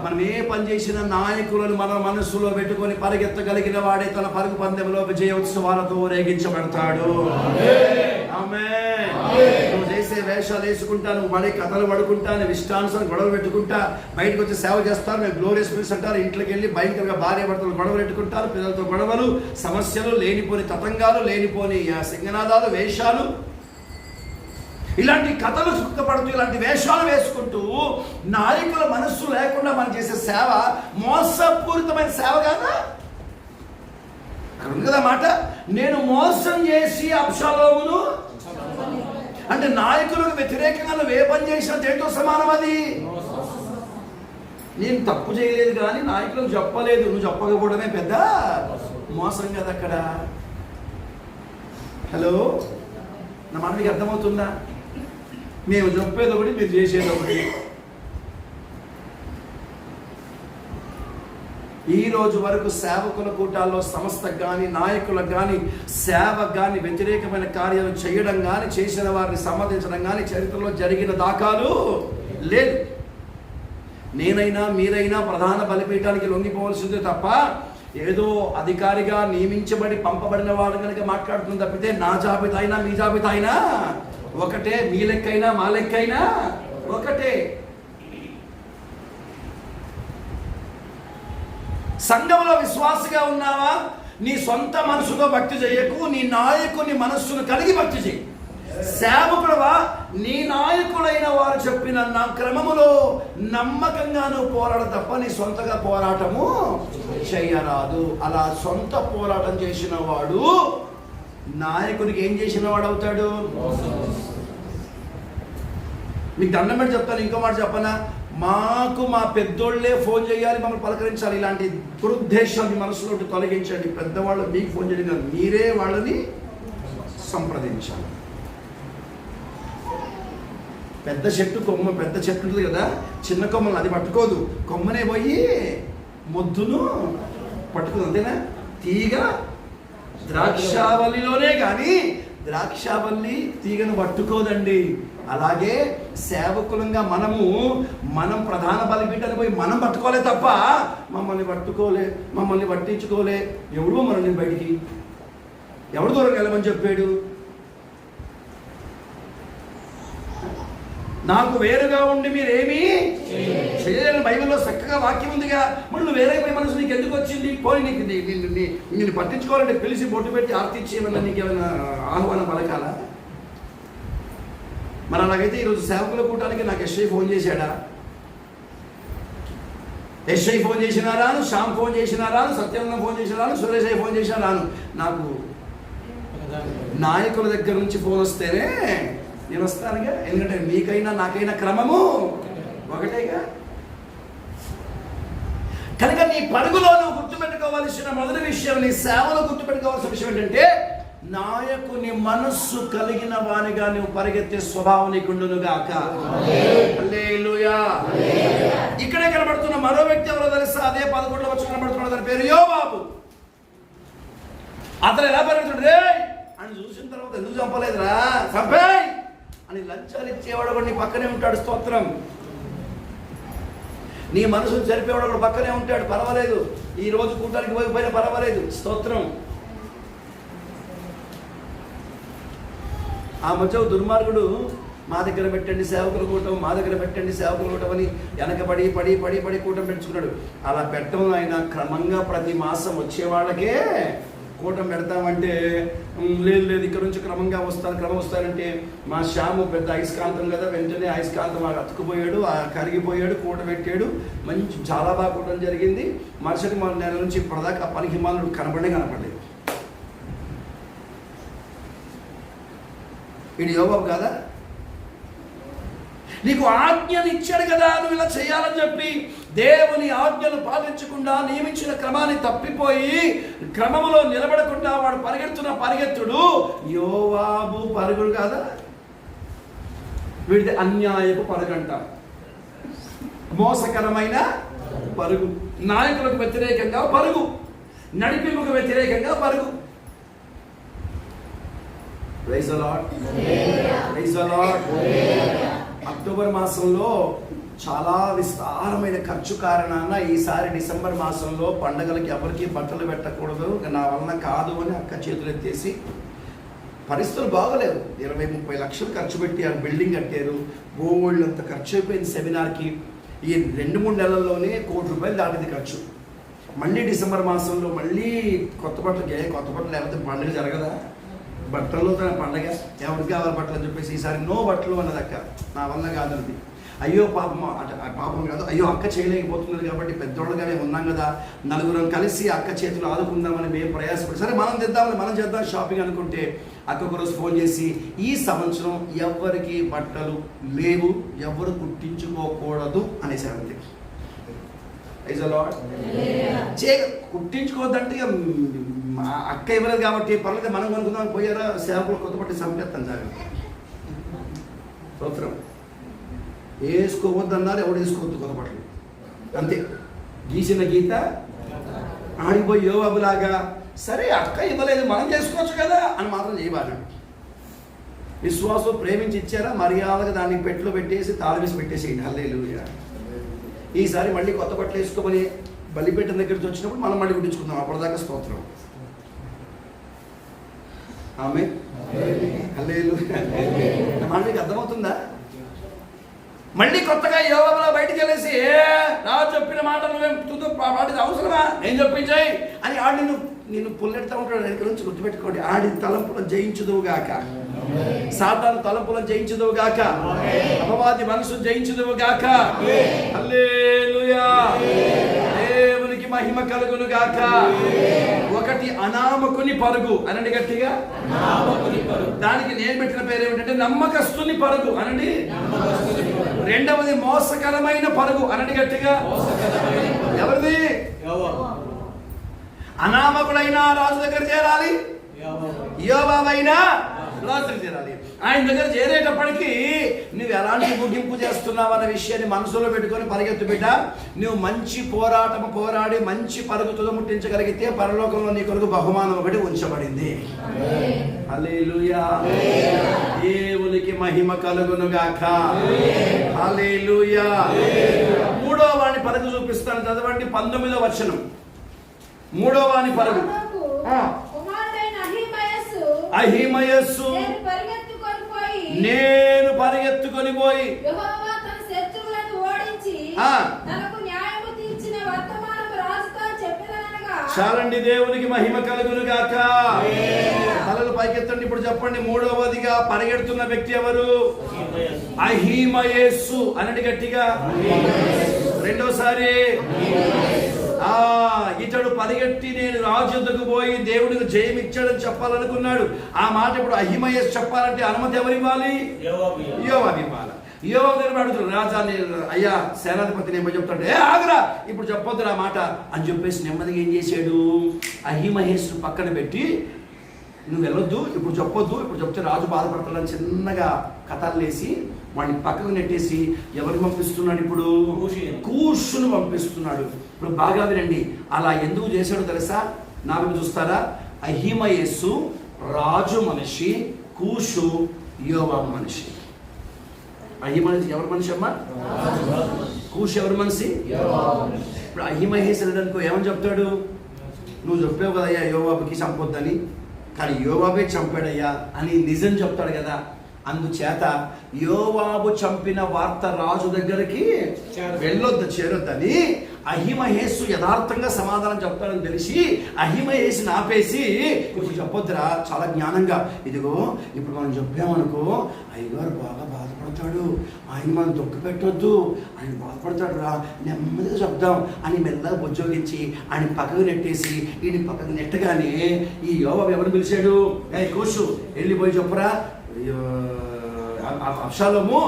మనం ఏ పని చేసిన నాయకులను మన మనస్సులో పెట్టుకొని పరిగెత్తగలిగిన వాడే తన పరుగు పందెంలో విజయోత్సవాలతో రేగించబడతాడు. ఆమేన్. నువ్వు చేసే వేషాలు వేసుకుంటా, నువ్వు పడే కథలు పడుకుంటా, నువ్వు ఇష్టానుసారం గొడవలు పెట్టుకుంటా, బయటకు వచ్చి సేవ చేస్తారు, మేము గ్లోరియస్ ప్రిన్స్ అంటారు, ఇంట్లోకి వెళ్ళి భయంకరంగా భార్య భర్తలు గొడవలు పెట్టుకుంటారు, పిల్లలతో గొడవలు, సమస్యలు, లేనిపోని తతంగాలు, లేనిపోని సింగనాదాలు, వేషాలు, ఇలాంటి కథలు చుక్కపడుతూ ఇలాంటి వేషాలు వేసుకుంటూ నాయకుల మనస్సు లేకుండా మనం చేసే సేవ మోసపూరితమైన సేవ కాదా? అక్కడ ఉంది కదా మాట, నేను మోసం చేసి అబ్షాలోమును అంటే నాయకులకు వ్యతిరేకంగా నువ్వు ఏ పని చేసినా దేంతో సమానం అది? నేను తప్పు చేయలేదు కానీ నాయకులకు చెప్పలేదు, నువ్వు చెప్పకపోవడమే పెద్ద మోసం కదా అక్కడ. హలో, నా మాట మీకు అర్థమవుతుందా? మేము చెప్పేది ఒకటి, మీరు చేసేది ఒకటి. ఈ రోజు వరకు సేవకుల కూటాల్లో సంస్థకు కానీ నాయకులకు కానీ సేవకు కానీ వ్యతిరేకమైన కార్యాలు చేయడం కానీ చేసిన వారిని సమ్మతించడం కానీ చరిత్రలో జరిగిన దాఖలు లేదు. నేనైనా మీరైనా ప్రధాన బలిపీఠానికి లొంగిపోవాల్సిందే తప్ప ఏదో అధికారిగా నియమించబడి పంపబడిన వాడు కనుక మాట్లాడుతుంది తప్పితే నా జాబితా అయినా మీ జాబితా అయినా ఒకటే, మీ లెక్కైనా మా లెక్కైనా ఒకటే. సంఘంలో విశ్వాసగా ఉన్నావా? నీ సొంత మనసుతో భక్తి చేయకు, నీ నాయకుని మనస్సును కలిగి భక్తి చేయి. సేవకుడవా, నీ నాయకుడైన వారు చెప్పిన నా క్రమములో నమ్మకంగా నువ్వు పోరాడ తప్ప నీ సొంతగా పోరాటము చేయరాదు. అలా సొంత పోరాటం చేసిన వాడు నాయకునికి ఏం చేసిన వాడు అవుతాడు? మీకు దండం పెట్టి చెప్తాను, ఇంకో మాట చెప్పనా? మాకు మా పెద్దోళ్ళే ఫోన్ చేయాలి, మమ్మల్ని పలకరించాలి, ఇలాంటి దురుద్దేశాన్ని మనసులో తొలగించండి. పెద్దవాళ్ళు మీకు ఫోన్ చేయడం కాదు, మీరే వాళ్ళని సంప్రదించాలి. పెద్ద చెట్టు కొమ్మ, పెద్ద చెట్టు ఉంటుంది కదా, చిన్న కొమ్మలు అది పట్టుకోదు, కొమ్మనే పోయి మొద్దును పట్టుకుంది, అంతేనా? తీగ ద్రాక్షావల్లిలోనే కానీ ద్రాక్షావల్లి తీగను పట్టుకోదండి. అలాగే సేవకులంగా మనం ప్రధాన బలిపీఠాన్ని పోయి మనం పట్టుకోలే తప్ప మమ్మల్ని పట్టించుకోలే. ఎవడో మనల్ని బయటికి ఎవడు దూరం వెళ్ళమని చెప్పాడు? నాకు వేరుగా ఉండి మీరేమీ చేయలేని బైబిల్లో చక్కగా వాక్యం ఉందిగా. మరి నువ్వు వేరే పోయి మనసు నీకు ఎందుకు వచ్చింది? పోయి నిన్ను పట్టించుకోవాలంటే పిలిచి బొట్టు పెట్టి ఆర్తిచ్చి ఏమన్నా నీకేమైనా ఆహ్వానం పలకాలా? మరి అలాగైతే ఈరోజు సేవకుల కూటానికి నాకు ఎస్ఐ ఫోన్ చేశాడా? ఎస్ఐ ఫోన్ చేసినా రాను, శ్యామ్ ఫోన్ చేసినా రాను, సత్యానందం ఫోన్ చేసినా రాను, సురేష్ ఫోన్ చేసినా రాను. నాకు నాయకుల దగ్గర నుంచి ఫోన్ వస్తేనే నేను వస్తానుగా. ఎందుకంటే మీకైనా నాకైనా క్రమము ఒకటేగా. కనుక నీ పరుగులో నువ్వు గుర్తుపెట్టుకోవాల్సిన మొదటి విషయం, నీ సేవలో గుర్తుపెట్టుకోవాల్సిన విషయం ఏంటంటే నాయకుని మనస్సు కలిగిన వానిగా నువ్వు పరిగెత్తే స్వభావం నీకుండును గాక. హల్లెలూయా. ఇక్కడే కనబడుతున్న మరో వ్యక్తి ఎవరో తెలుసా? అదే 11వ వచనం కనబడుతున్నాడు, అతని పేరు యోవాబు. అతను ఎలా పరిగెత్తుడు అని చూసిన తర్వాత ఎందుకు చంపలేదురా, చంపేయ్ అని లంచాలు ఇచ్చేవాడు కూడా నీ పక్కనే ఉంటాడు. స్తోత్రం. నీ మనసును జరిపేవాడు కూడా పక్కనే ఉంటాడు, పర్వాలేదు. ఈ రోజు కూటానికి పోయిపోయినా పర్వాలేదు. స్తోత్రం. ఆ మధ్య దుర్మార్గుడు మా దగ్గర పెట్టండి సేవకుల కూటం, మా దగ్గర పెట్టండి సేవకుల కూటం అని వెనకబడి పడి పడి పడి కూటం పెంచుకున్నాడు. అలా పెట్టడం ఆయన క్రమంగా ప్రతి మాసం వచ్చే వాళ్ళకే కూటం పెడతామంటే లేదు ఇక్కడ నుంచి క్రమం వస్తానంటే మా శ్యాము పెద్ద అయస్కాంతం కదా, వెంటనే అయస్కాంతం అతుకుపోయాడు, కరిగిపోయాడు, కూట పెట్టాడు. మంచి చాలా బాగా కూటం జరిగింది. మరుసటి నెల నుంచి ఇప్పటిదాకా ఆ పనికి మానుడు కనపడలేదు. ఇది యోవాబు కాదా? నీకు ఆజ్ఞలు ఇచ్చాడు కదా నువ్వు ఇలా చేయాలని చెప్పి, దేవుని ఆజ్ఞలు పాటించకుండా నియమించిన క్రమాన్ని తప్పిపోయి క్రమంలో నిలబడకుండా వాడు పరిగెత్తుడు యోవాబు పరుగుడు కాదా? వీడిది అన్యాయపు పరుగంట, మోసకరమైన పరుగు, నాయకులకు వ్యతిరేకంగా పరుగు. నడిపింపుకు వ్యతిరేకంగా పరుగు. Praise the Lord. Praise the Lord. October మాసంలో చాలా విస్తారమైన ఖర్చు కారణాన ఈసారి డిసెంబర్ మాసంలో పండగలకి ఎవరికి బట్టలు పెట్టకూడదు, నా వలన కాదు అని అక్క చేతులు ఎత్తేసి, పరిస్థితులు బాగలేవు. 20-30 లక్షలు ఖర్చు పెట్టి ఆ బిల్డింగ్ కట్టారు. బోల్డ్ అంత ఖర్చు అయిపోయింది సెమినార్కి. ఈ 2-3 నెలల్లోనే ₹1 కోటి దాటింది ఖర్చు. మళ్ళీ డిసెంబర్ మాసంలో మళ్ళీ కొత్త బట్టలు లేకపోతే పండుగ జరగదా? బట్టలు తన పండగ, ఎవరికి కావాలి బట్టలు అని చెప్పేసి ఈసారి నో బట్టలు అన్నది అక్క. నా వల్ల కాదన్నది. అయ్యో పాపం, పాపం కాదు, అయ్యో అక్క చేయలేకపోతున్నది కాబట్టి పెద్దోళ్ళగానే ఉన్నాం కదా, నలుగురం కలిసి అక్క చేతులు ఆదుకుందామని మేము ప్రయాసపడి, సరే మనం చేద్దాం షాపింగ్ అనుకుంటే అక్క ఒకరోజు ఫోన్ చేసి, ఈ సంవత్సరం ఎవరికి బట్టలు లేవు, ఎవరు కుట్టించుకోకూడదు అనేసారంతే. కుట్టించుకోవద్దంటే అక్క ఇవ్వలేదు కాబట్టి పర్లేదు మనం కొనుక్కుందామని పోయారా, సేవకులు కొత్త బట్టి సంపేస్తాను జాగ్రత్త. స్తోత్రం. వేసుకోవద్దన్నారు, ఎవడు వేసుకోవద్దు కొత్త బట్టలు, అంతే. గీసిన గీత ఆడిపోయి యోవాబులాగా, సరే అక్క ఇవ్వలేదు మనం చేసుకోవచ్చు కదా అని మాత్రం చేయబాడు. విశ్వాసం ప్రేమించి ఇచ్చారా, మర్యాదగా దాన్ని పెట్టులో పెట్టేసి తాళవేసి పెట్టేసేయండి. హల్లెలూయా. ఈసారి మళ్ళీ కొత్త బట్టలు వేసుకోమని బలిపీఠం దగ్గరికి వచ్చినప్పుడు మనం మళ్ళీ కుట్టించుకుందాం. అప్పటిదాకా స్తోత్రం. ఆమె హల్లెలూయా. మనకి అర్థమవుతుందా? మళ్ళీ కొత్తగా యోగంలో బయటికి వెళ్ళేసి, నా చెప్పిన మాట నువ్వేం వాటిది అవసరమా, నేను చెప్పించాయి అని ఆడి నిన్ను పుల్లెడతా ఉంటాడు. వెనక నుంచి గుర్తుపెట్టుకోండి, ఆడి తలంపులను జయించుదువుగాక, సాతాను తలంపులను జయించుదువుగాక, అపవాది మనసు జయించుదువుగాక. హల్లెలూయా. దేవునికి మహిమ కలుగును గాక. ఒకటి అనామకుని పరుగు అనండి గట్టిగా. దానికి నేను పెట్టిన పేరు ఏమిటంటే నమ్మకస్తుని పరుగు అనండి. రెండవది మోసకరమైన పరుగు అనండి గట్టిగా. ఎవరిది? అనామకుడైనా రాజు దగ్గర చేరాలి, యోవాబైనా రాజు దగ్గర చేరాలి. ఆయన దగ్గర చేరేటప్పటికీ నువ్వు ఎలాంటి ముగింపు చేస్తున్నావు అన్న విషయాన్ని మనసులో పెట్టుకొని పరిగెత్తు బిడ్డ. నువ్వు మంచి పోరాడి మంచి పరుగు తుదముట్టించగలిగితే పరలోకంలో నీ కొరకు బహుమానం ఒకటి ఉంచబడింది. హల్లెలూయా. దేవునికి మహిమ కలుగును గాక. హల్లెలూయా. 3వ వాని పరుగు చూపిస్తాను, చదవండి. 19వ వచనం. 3వ వాని పరుగు. అహిమయస్సు నేను పరిగెత్తుకొని పోయి చాలండి. దేవునికి మహిమ కలుగును గాక. తలలు పైకెత్తండి. ఇప్పుడు చెప్పండి, 3వదిగా పరిగెడుతున్న వ్యక్తి ఎవరు? అహిమయస్సు అనండి గట్టిగా. రెండోసారి ఇతడు పరిగెత్తి నేను రాజు యొద్దకు పోయి దేవుడికి జయమిచ్చాడని చెప్పాలనుకున్నాడు. ఆ మాట ఇప్పుడు అహిమయస్సు చెప్పాలంటే అనుమతి ఎవరు ఇవ్వాలి? యోవాబు ఇవ్వాలి. యోవాబు దగ్గర అడుగుతాడు, రాజా అయ్యా సేనాధిపతి ఏమో చెప్తాడు, ఆగరా ఇప్పుడు చెప్పొద్దు ఆ మాట అని చెప్పేసి నెమ్మదిగా ఏం చేశాడు, అహిమయస్సు పక్కన పెట్టి, నువ్వు వెళ్ళొద్దు, ఇప్పుడు చెప్పొద్దు, ఇప్పుడు చెప్తే రాజు బాధపడతాడని చిన్నగా కథలు వేసి వాడిని పక్కకు నెట్టేసి ఎవరిని పంపిస్తున్నాడు? ఇప్పుడు కూషును పంపిస్తున్నాడు. ఇప్పుడు బాగా వినండి, అలా ఎందుకు చేశాడో తెలుసా? నాకు చూస్తారా? అహిమయస్సు రాజు మనిషి, కూషు యోవాబు మనిషి. అహిమయస్సు ఎవరి మనిషి అమ్మా? కూషు ఎవరి మనిషి? ఇప్పుడు అహిమయస్సు వెళ్ళడానికి ఏమని చెప్తాడు? నువ్వు చెప్పావు కదయ్యా యోవాబుకి చంపొద్దని, కానీ యోవాబే చంపాడయ్యా అని నిజం చెప్తాడు కదా. అందుచేత యోవాబు చంపిన వార్త రాజు దగ్గరికి చేరొద్దని అహిమయస్సు యథార్థంగా సమాధానం చెప్తాడని తెలిసి అహిమయస్సుని ఆపేసి, ఇప్పుడు చెప్పొద్దురా చాలా జ్ఞానంగా, ఇదిగో ఇప్పుడు మనం చెప్పామనుకో అయ్యగారు బాగా బాధపడతాడు, ఆయన మనం దుఃఖ పెట్టొద్దు, ఆయన బాధపడతాడు రా, నెమ్మదిగా చెప్దాం అని మెల్లగా ఉద్యోగించి ఆయన పక్కకు నెట్టేసి ఈయన పక్కకు నెట్టగానే ఈ యోవాబు ఎవరు పిలిచాడు? కూషు వెళ్ళిపోయి చెప్పురా, అబ్షాలోము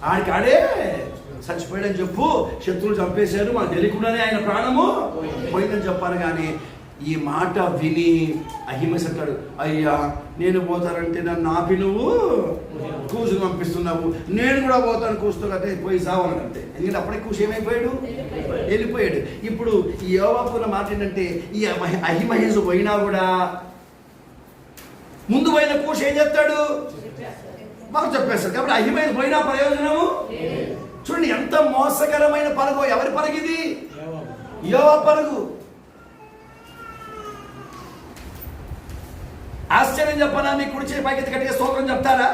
ఆడికాడే చచ్చిపోయాడని చెప్పు, శత్రువులు చంపేశారు, మనకు తెలియకుండానే ఆయన ప్రాణము పోయిందని చెప్పాను. కానీ ఈ మాట విని అహిమేస్ అంటాడు, అయ్యా నేను పోతానంటే నన్ను ఆపి నువ్వు కూసుని పంపిస్తున్నావు, నేను కూడా పోతాను కూస్తూ అంటే పోయి సావను అంతే. ఎందుకంటే అప్పుడే కూసు ఏమైపోయాడు, వెళ్ళిపోయాడు. ఇప్పుడు ఈ యోవాబుల మాట ఏంటంటే ఈ అహిమహేసు పోయినా కూడా ముందు పోయిన కూసు ఏం చెప్తాడు, మాకు చెప్పేస్తాడు. కాబట్టి అహిమహేసు పోయినా ప్రయోజనము చూడండి ఎంత మోసకరమైన పరుగు. ఎవరి పరుగు ఇది? యోవాబు పరుగు. ఆశ్చర్యం చెప్పనా? మీ కుడి చేయి పైకి గట్టిగా స్తోత్రం చెప్తారా?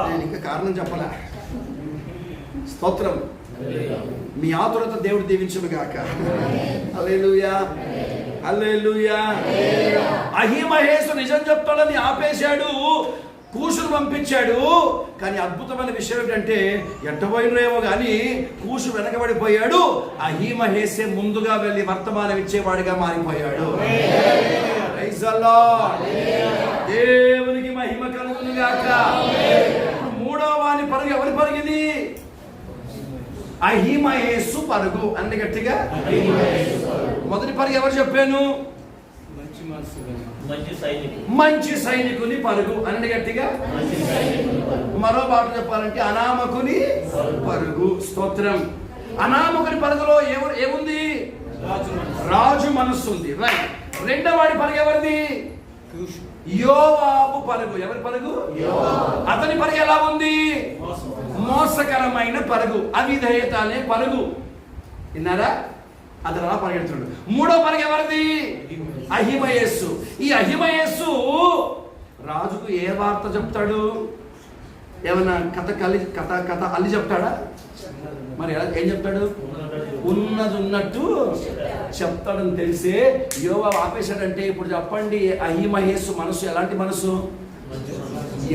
నేను ఇంకా కారణం చెప్పలా. స్తోత్రం. మీ ఆతురత దేవుడు దీవించును గాక. హల్లెలూయా, హల్లెలూయా. అహిమహేసు నిజం చెప్తాడని ఆపేశాడు, కూసును పంపించాడు. కానీ అద్భుతమైన విషయం ఏంటంటే ఎట్టబోయినేమో కానీ కూసు వెనకబడిపోయాడు. అహిమహేసే ముందుగా వెళ్ళి వర్తమానం ఇచ్చేవాడిగా మారిపోయాడు. దేవునికి మహిమ కలుగును గాక. మూడవ వాని పరుగు ఎవరి పరుగిది? అహిమహేసు పరుగు. అన్ని గట్టిగా మొదటి పరుగు ఎవరు చెప్పాను? మంచి సైనికుని పరుగు. అన్ని గట్టిగా మరో మాట చెప్పాలంటే అనామకుని పరుగు. స్తోత్రం. అనామకుని పరుగులో ఏముంది? రాజు మనస్సు ఉంది. రైట్. రెండవ వాడి పరుగు ఎవరిది? యోవాబు పరుగు. ఎవరి పరుగు? అతని పరుగు ఎలా ఉంది? మోసకరమైన పరుగు, అవిధేయత అనే పరుగు. విన్నారా? అతను అలా పరిగెడుతున్నాడు. మూడో పరుగు ఎవరిది? అహిమయస్సు. ఈ అహిమయస్సు రాజుకు ఏ వార్త చెప్తాడు? ఏమన్నా కథ అల్లి చెప్తాడా? మరి ఏం చెప్తాడు? ఉన్నది ఉన్నట్టు చెప్తాడని తెలిసే యోవాబు ఆపేశాడంటే ఇప్పుడు చెప్పండి, అహిమహేసు మనసు ఎలాంటి మనసు?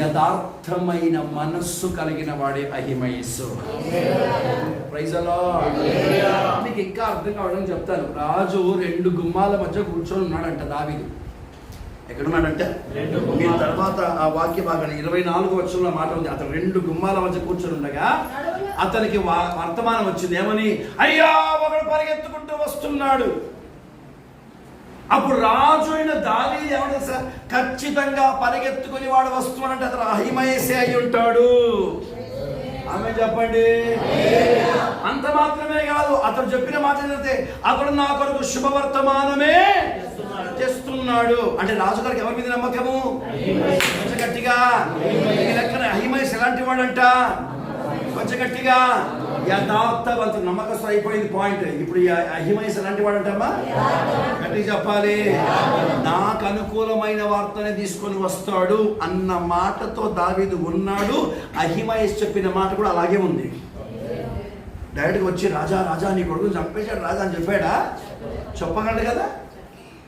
యథార్థమైన మనస్సు కలిగిన వాడే అహిమయస్సు. Praise the lord. మీకు ఇంకా అర్థం కావడం చెప్తాను. రాజు 2 గుమ్మాల మధ్య కూర్చొని ఉన్నాడంట దావీదు. ఎక్కడున్నాడంటే మీరు తర్వాత ఆ వాక్య భాగాన్ని 24వ వచనంలో మాట ఉంది. అతను 2 గుమ్మాల మధ్య కూర్చొని ఉండగా అతనికి వర్తమానం వచ్చింది. ఏమని? అయ్యా ఒకడు పరిగెత్తుకుంటూ వస్తున్నాడు. అప్పుడు రాజు అయిన దావీదు ఏమన్నా సార్, ఖచ్చితంగా పరిగెత్తుకుని వాడు వస్తున్నాడంటే అతను అహిమయస్సే అయి ఉంటాడు. ఆమె చెప్పండి. అంత మాత్రమే కాదు, అతను చెప్పిన మాట ఏంటంటే అతడు నా కొరకు శుభవర్తమానమే చేస్తున్నాడు. అంటే రాజుగారికి ఎవరి మీద నమ్మకము? కొంచెం గట్టిగా. ఈ లెక్కన అహిమయస్సు ఎలాంటి వాడంట? కొంచెం గట్టిగా యథార్థవంతుడు. నమ్మకస్తు అయిపోయింది పాయింట్. ఇప్పుడు అహిమయస్సు ఎలాంటి వాడంటమ్మా? గట్టిగా చెప్పాలి. నాకు అనుకూలమైన వార్తనే తీసుకొని వస్తాడు అన్న మాటతో దావీదు ఉన్నాడు. అహిమయస్సు చెప్పిన మాట కూడా అలాగే ఉంది. డైరెక్ట్గా వచ్చి రాజా రాజా నీ కొడుకుని చంపేశాడు రాజా అని చెప్పాడా? చెప్పగలడు కదా.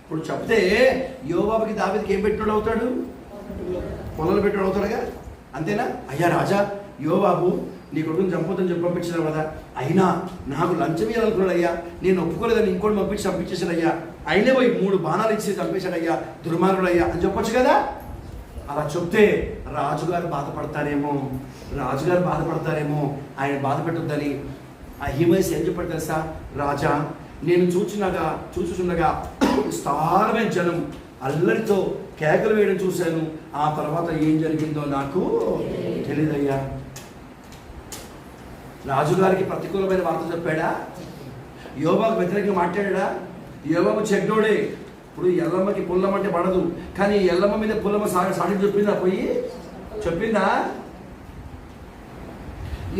ఇప్పుడు చెప్తే యోవాబుకి దావీదుకి ఏం పెట్టినోడు అవుతాడు? పొలాలు పెట్టినోడు అవుతాడుగా. అంతేనా? అయ్యా రాజా, యోవాబు నీ కొడుకుని చంపొద్దని చెప్పి పంపించారు కదా, అయినా నాకు లంచం ఇవ్వాలనుకున్నాడు అయ్యా, నేను ఒప్పుకోలేదని ఇంకోటి చంపించేశాడు అయ్యా, అయినా పోయి 3 బాణాలు ఇచ్చి చంపేశాడు అయ్యా, దుర్మార్గుడు అయ్యా అని చెప్పొచ్చు కదా. అలా చెప్తే రాజుగారు బాధపడతారేమో, ఆయన బాధ పెట్టొద్దని అహిమయస్సు ఏం చెప్పాడు తెలుసా? రాజా, నేను చూచుచుండగా విస్తారమైన జనం అల్లరితో కేకలు వేయడం చూశాను. ఆ తర్వాత ఏం జరిగిందో నాకు తెలియదయ్యా. రాజుగారికి ప్రతికూలమైన వార్త చెప్పాడా? యోవాబుకు వ్యతిరేకంగా మాట్లాడా? యోవాబు చెడ్డోడే. ఇప్పుడు ఎల్లమ్మకి పుల్లమ్మ అంటే పడదు, కానీ ఎల్లమ్మ మీద పుల్లమ్మ సాటి చెప్పిందా? పోయి చెప్పిందా?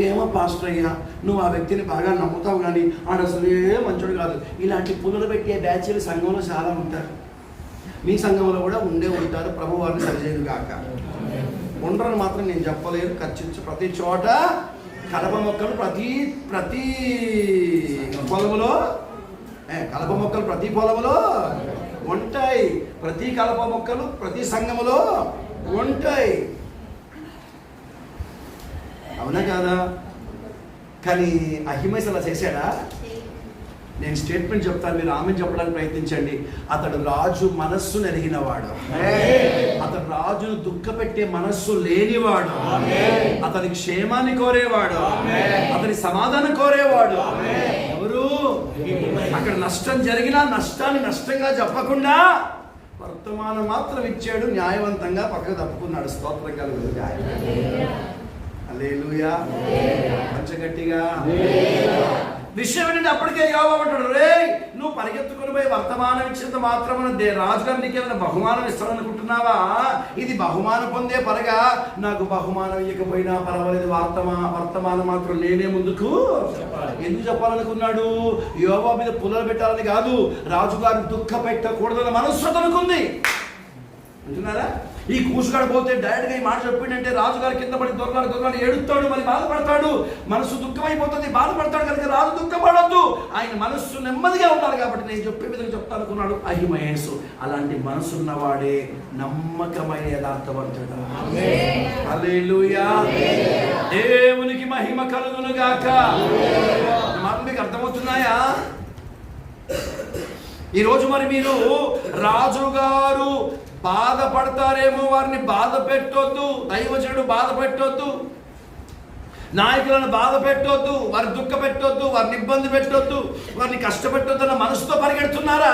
ఏమో పాస్టర్ అయ్యా, నువ్వు ఆ వ్యక్తిని బాగా నమ్ముతావు కానీ ఆడ అసలే మంచోడు కాదు. ఇలాంటి పుల్లలు పెట్టే బ్యాచ్లు సంఘంలో చాలా ఉంటారు. మీ సంఘంలో కూడా ఉంటారు. ప్రభు వారిని సరిచేయదు కాక. ఉండరని మాత్రం నేను చెప్పలేను. ఖర్చు ప్రతి చోట కలప మొక్కలు ప్రతి పొలములో ప్రతి పొలములో ఉంటాయి. ప్రతి కలప మొక్కలు ప్రతి సంఘములో ఉంటాయి. అవునా కాదా? కానీ అహిమయస్సు అలా చేశాడా? నేను స్టేట్మెంట్ చెప్తాను, మీరు ఆమె చెప్పడానికి ప్రయత్నించండి. అతడు రాజు మనస్సు నెరిగినవాడు. అతడు రాజును దుఃఖపెట్టే మనస్సు లేనివాడు. అతని క్షేమాన్ని కోరేవాడు. అతని సమాధానం కోరేవాడు. ఎవరు? అక్కడ నష్టం జరిగినా నష్టాన్ని నష్టంగా చెప్పకుండా వర్తమానం మాత్రం ఇచ్చాడు, న్యాయవంతంగా పక్కకు తప్పుకున్నాడు. స్తోత్రం కలుగుతుంది. హల్లెలూయా. కొంచెం గట్టిగా. విషయం ఏంటంటే అప్పటికే యోబు అంటాడు, రే నువ్వు పరిగెత్తుకుని పోయి వర్తమానం ఇచ్చినంత మాత్రమున రాజుగారు నీకేమైనా బహుమానం ఇస్తాడనుకుంటున్నావా? ఇది బహుమానం పొందే పరగా, నాకు బహుమానం ఇవ్వకపోయినా పర్వాలేదు, వర్తమానం మాత్రం నేనే ముందుకు ఎందుకు చెప్పాలనుకున్నాడు? యోబు మీద పుల్లలు పెట్టాలని కాదు, రాజుగారిని దుఃఖ పెట్టకూడదని మనస్సు అనుకుంది. అంటున్నారా? ఈ కూసుగాడు పోతే డైరెక్ట్గా ఈ మాట చెప్పిండంటే రాజుగారి కింద పడి దొరలాడు ఏడుస్తాడు, మరి బాధపడతాడు, మనసు దుఃఖమైపోతుంది, బాధపడతాడు కనుక రాజు దుఃఖపడొద్దు, ఆయన మనస్సు నెమ్మదిగా ఉండాలి కాబట్టి నేను చెప్పే విధంగా చెప్తానుకున్నాడు అహిమయస్సు. అలాంటి మనసున్నవాడే నమ్మకమైన యథార్థవంతుడు. హల్లెలూయా. దేవునికి మహిమ కలుగును గాక. మాట మీకు అర్థమవుతున్నాయా? ఈరోజు మరి మీరు రాజుగారు బాధపడతారేమో, వారిని బాధ పెట్టొద్దు, దైవజనుడు బాధ పెట్టొద్దు, నాయకులను బాధ పెట్టొద్దు, వారిని దుఃఖ పెట్టొద్దు, వారిని ఇబ్బంది పెట్టొద్దు, వారిని కష్టపెట్టొద్దు అన్న మనసుతో పరిగెడుతున్నారా?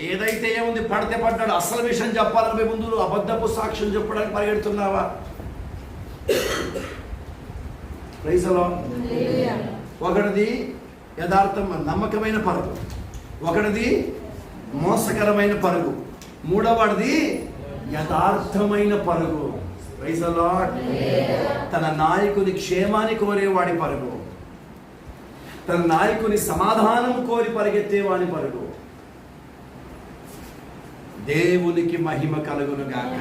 ఏదైతే ఏముంది, పడితే పడ్డాడు, అసలు విషయం చెప్పాలని ముందు అబద్ధపు సాక్ష్యం చెప్పడానికి పరిగెడుతున్నావా? Praise the Lord. ఒకటిది యథార్థం నమ్మకమైన పరుగు, ఒకటిది మోసకరమైన పరుగు, మూడవది యథార్థమైన పరుగు. Praise the Lord. తన నాయకుని క్షేమాన్ని కోరేవాడి పరుగు, తన నాయకుని సమాధానం కోరి పరిగెత్తేవాడి పరుగు. దేవునికి మహిమ కలుగును గాక.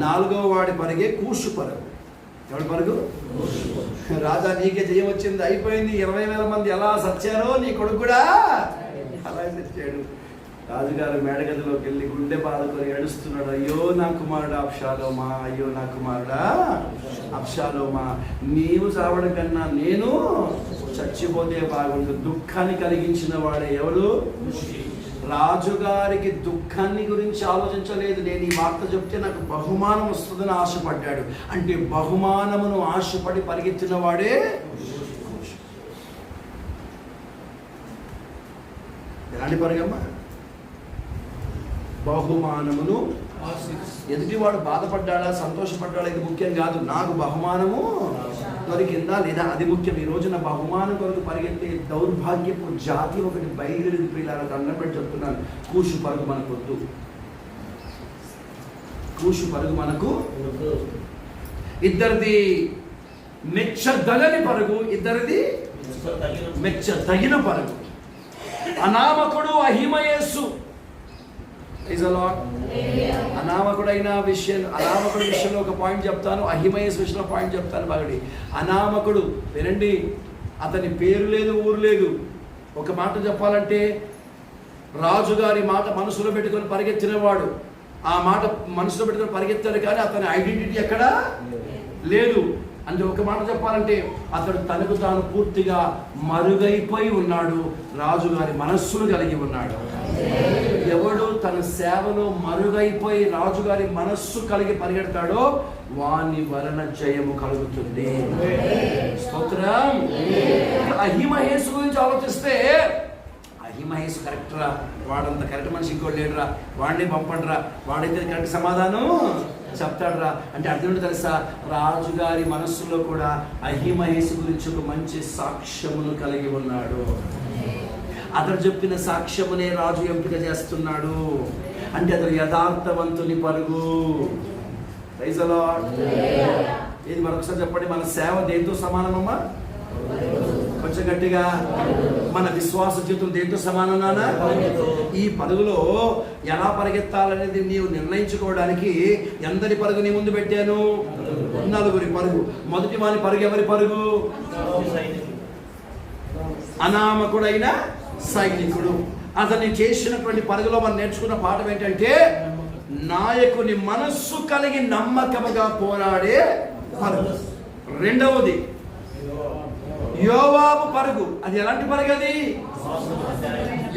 నాలుగవ వాడి పరుగే కూషు పరుగు. ఎవడి పరుగు? రాజా నీకే జయం వచ్చింది, అయిపోయింది, 20,000 మంది ఎలా సచ్చారో నీ కొడుకు కూడా అలా తెచ్చాడు. రాజుగారు మేడగదిలోకి వెళ్ళి గుండె బాధకొని ఏడుస్తున్నాడు, అయ్యో నా కుమారుడు అబ్షాలోమా, అయ్యో నా కుమారుడా అబ్షాలోమా, నీవు చావడం కన్నా నేను చచ్చిపోతే బాగుండు. దుఃఖాన్ని కలిగించిన వాడే ఎవడు? రాజుగారికి దుఃఖాన్ని గురించి ఆలోచించలేదు. నేను ఈ వార్త చెప్తే నాకు బహుమానం వస్తుందని ఆశపడ్డాడు. అంటే బహుమానమును ఆశపడి పరిగెత్తిన వాడే. ఎలాంటి పరుగమ్మా? బహుమానమును. ఎదుటివాడు బాధపడ్డాడా సంతోషపడ్డాడా ఇది ముఖ్యం కాదు, నాకు బహుమానము దొరికిందా లేదా అది ముఖ్యం. ఈ రోజున బహుమానం కొరకు పరిగెత్తే దౌర్భాగ్యపు జాతి ఒకటి బయలుదేరి ప్రియులారా, దండం పెట్టి చెప్తున్నాను, కూషు పరుగు మనకు వద్దు. కూషు పరుగు మనకు. ఇద్దరిది మెచ్చదగని పరుగు, ఇద్దరిది మెచ్చదగిన పరుగు. అనామకుడు అహిమయస్సు. అనామకుడి విషయంలో ఒక పాయింట్ చెప్తాను, అహిమయస్ విషయంలో పాయింట్ చెప్తాను. బాగుడి. అనామకుడు వినండి, అతని పేరు లేదు, ఊరు లేదు. ఒక మాట చెప్పాలంటే రాజుగారి మాట మనసులో పెట్టుకొని పరిగెత్తినవాడు, ఆ మాట మనసులో పెట్టుకొని పరిగెత్తాడు, కానీ అతని ఐడెంటిటీ ఎక్కడా లేదు. అంటే ఒక మాట చెప్పాలంటే అతడు తనకు తాను పూర్తిగా మరుగైపోయి ఉన్నాడు, రాజుగారి మనస్సును కలిగి ఉన్నాడు. ఎవడు తన సేవలో మరుగైపోయి రాజుగారి మనస్సు కలిగి పరిగెడతాడో వాని వలన జయము కలుగుతుంది. స్తోత్రం. అహిమహేసు గురించి ఆలోచిస్తే అహిమహేసు కరెక్ట్ రా, వాడంత కరెక్ట్ మనిషి ఇంకోటి లేడురా, వాడిని పంపండి రా, వాడైతే కరెక్ట్ సమాధానం చెప్తాడు రా అంటే అర్థం తెలుసా? రాజుగారి మనస్సులో కూడా అహిమహేసు గురించి ఒక మంచి సాక్ష్యమును కలిగి ఉన్నాడు. అతడు చెప్పిన సాక్ష్యమునే రాజు ఎంపిక చేస్తున్నాడు. అంటే అతడు యథార్థవంతుని పరుగు. Praise the Lord. ఇది మరొకసారి చెప్పండి, మన సేవ దేంతో సమానమమ్మా? కొంచెం గట్టిగా. మన విశ్వాస జీవితం దేంతో సమానం నాన్న? ఈ పరుగులో ఎలా పరిగెత్తాలనేది నీవు నిర్ణయించుకోవడానికి ఎందరి పరుగు నీ ముందు పెట్టాను? 4 పరుగు. మొదటి వాని పరుగు ఎవరి పరుగు? అనామకుడైన సైనికుడు. అతన్ని చేసినటువంటి పరుగులో మనం నేర్చుకున్న పాఠం ఏంటంటే నాయకుని మనస్సు కలిగి నమ్మకముగా పోరాడే పరుగు. రెండవది యోవాబు పరుగు. అది ఎలాంటి పరుగు? అది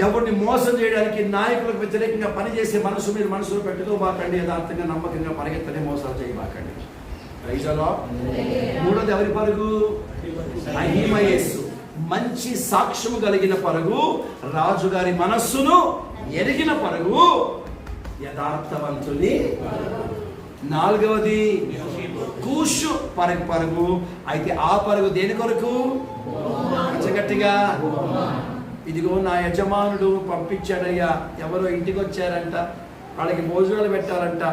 ఎవరిని మోసం చేయడానికి, నాయకులకు వ్యతిరేకంగా పనిచేసే మనసు మీరు మనసులో పెట్టుకోబాకండి. యథార్థంగా నమ్మకంగా పరిగెత్తనే మోసాలు చేయబాకండి. Praise the lord. మూడోది ఎవరి పరుగు? అహిమయస్సు. మంచి సాక్ష్యము కలిగిన పరుగు, రాజుగారి మనస్సును ఎరిగిన పరుగు, యథార్థవంతుని. నాలుగవది కూషు పరుగు. అయితే ఆ పరుగు దేని కొరకు? గట్టిగా, ఇదిగో నా యజమానుడు పంపించాడయ్యా, ఎవరో ఇంటికి వచ్చారంట, వాళ్ళకి భోజనాలు పెట్టాలంట,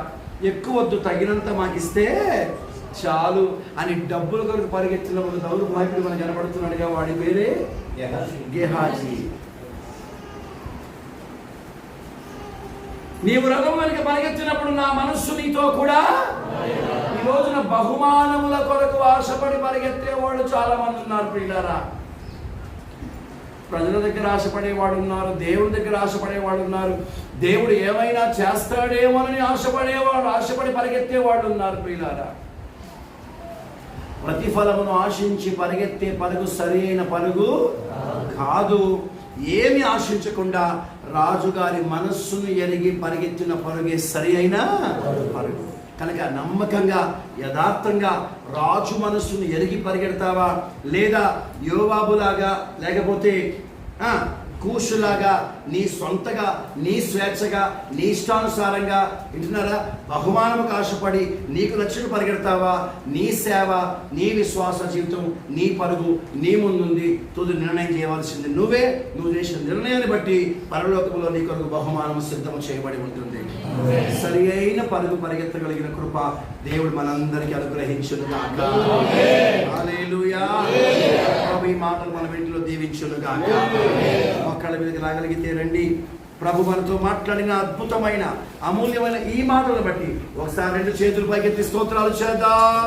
ఎక్కువ వద్దు, తగినంత మాకు ఇస్తే చాలు అని డబ్బుల కొరకు పరిగెత్తినప్పుడు దౌర్భాగ్యుడు మనకు కనబడుతున్నాడుగా, వాడి పేరే గెహాజీ. నీవు రథం వెనుక పరిగెత్తినప్పుడు నా మనస్సు నీతో కూడా. ఈ రోజున బహుమానముల కొరకు ఆశపడి పరిగెత్తేవాళ్ళు చాలా మంది ఉన్నారు ప్రియులారా. ప్రజల దగ్గర ఆశపడేవాడు ఉన్నారు, దేవుడి దగ్గర ఆశపడేవాడు ఉన్నారు, దేవుడు ఏమైనా చేస్తాడేమోనని ఆశపడి పరిగెత్తేవాళ్ళు ఉన్నారు ప్రియులారా. ప్రతిఫలమును ఆశించి పరిగెత్తే పరుగు సరి అయిన పరుగు కాదు. ఏమి ఆశించకుండా రాజుగారి మనస్సును ఎరిగి పరిగెత్తిన పరుగే సరి అయిన పరుగు. కనుక నమ్మకంగా, యథార్థంగా రాజు మనస్సును ఎరిగి పరిగెడతావా, లేదా యోవాబులాగా, లేకపోతే కూషులాగా నీ సొంతగా, నీ స్వేచ్ఛగా, నీ ఇష్టానుసారంగా, వింటున్నారా, బహుమానముకు ఆశపడి నీకు నచ్చిన పరిగెడతావా? నీ సేవ, నీ విశ్వాస జీవితం, నీ పరుగు నీ ముందుంది. తుది నిర్ణయం చేయవలసింది నువ్వే. నువ్వు చేసిన నిర్ణయాన్ని బట్టి పరలోకంలో నీ కొరకు బహుమానం సిద్ధం చేయబడి ఉంటుంది. సరి అయిన పరుగు పరిగెత్తగలిగిన కృప దేవుడు మనందరికీ అనుగ్రహించును గాక. హల్లెలూయా. ప్రభు ఈ మాటలు మన ఇంటిలో దీవించును గాక. మక్కల మీదకి రాగలిగితే రండి. ప్రభు మనతో మాట్లాడిన అద్భుతమైన, అమూల్యమైన ఈ మాటలను బట్టి ఒకసారి 2 చేతులు పైకెత్తి స్తోత్రాలు చేద్దాం.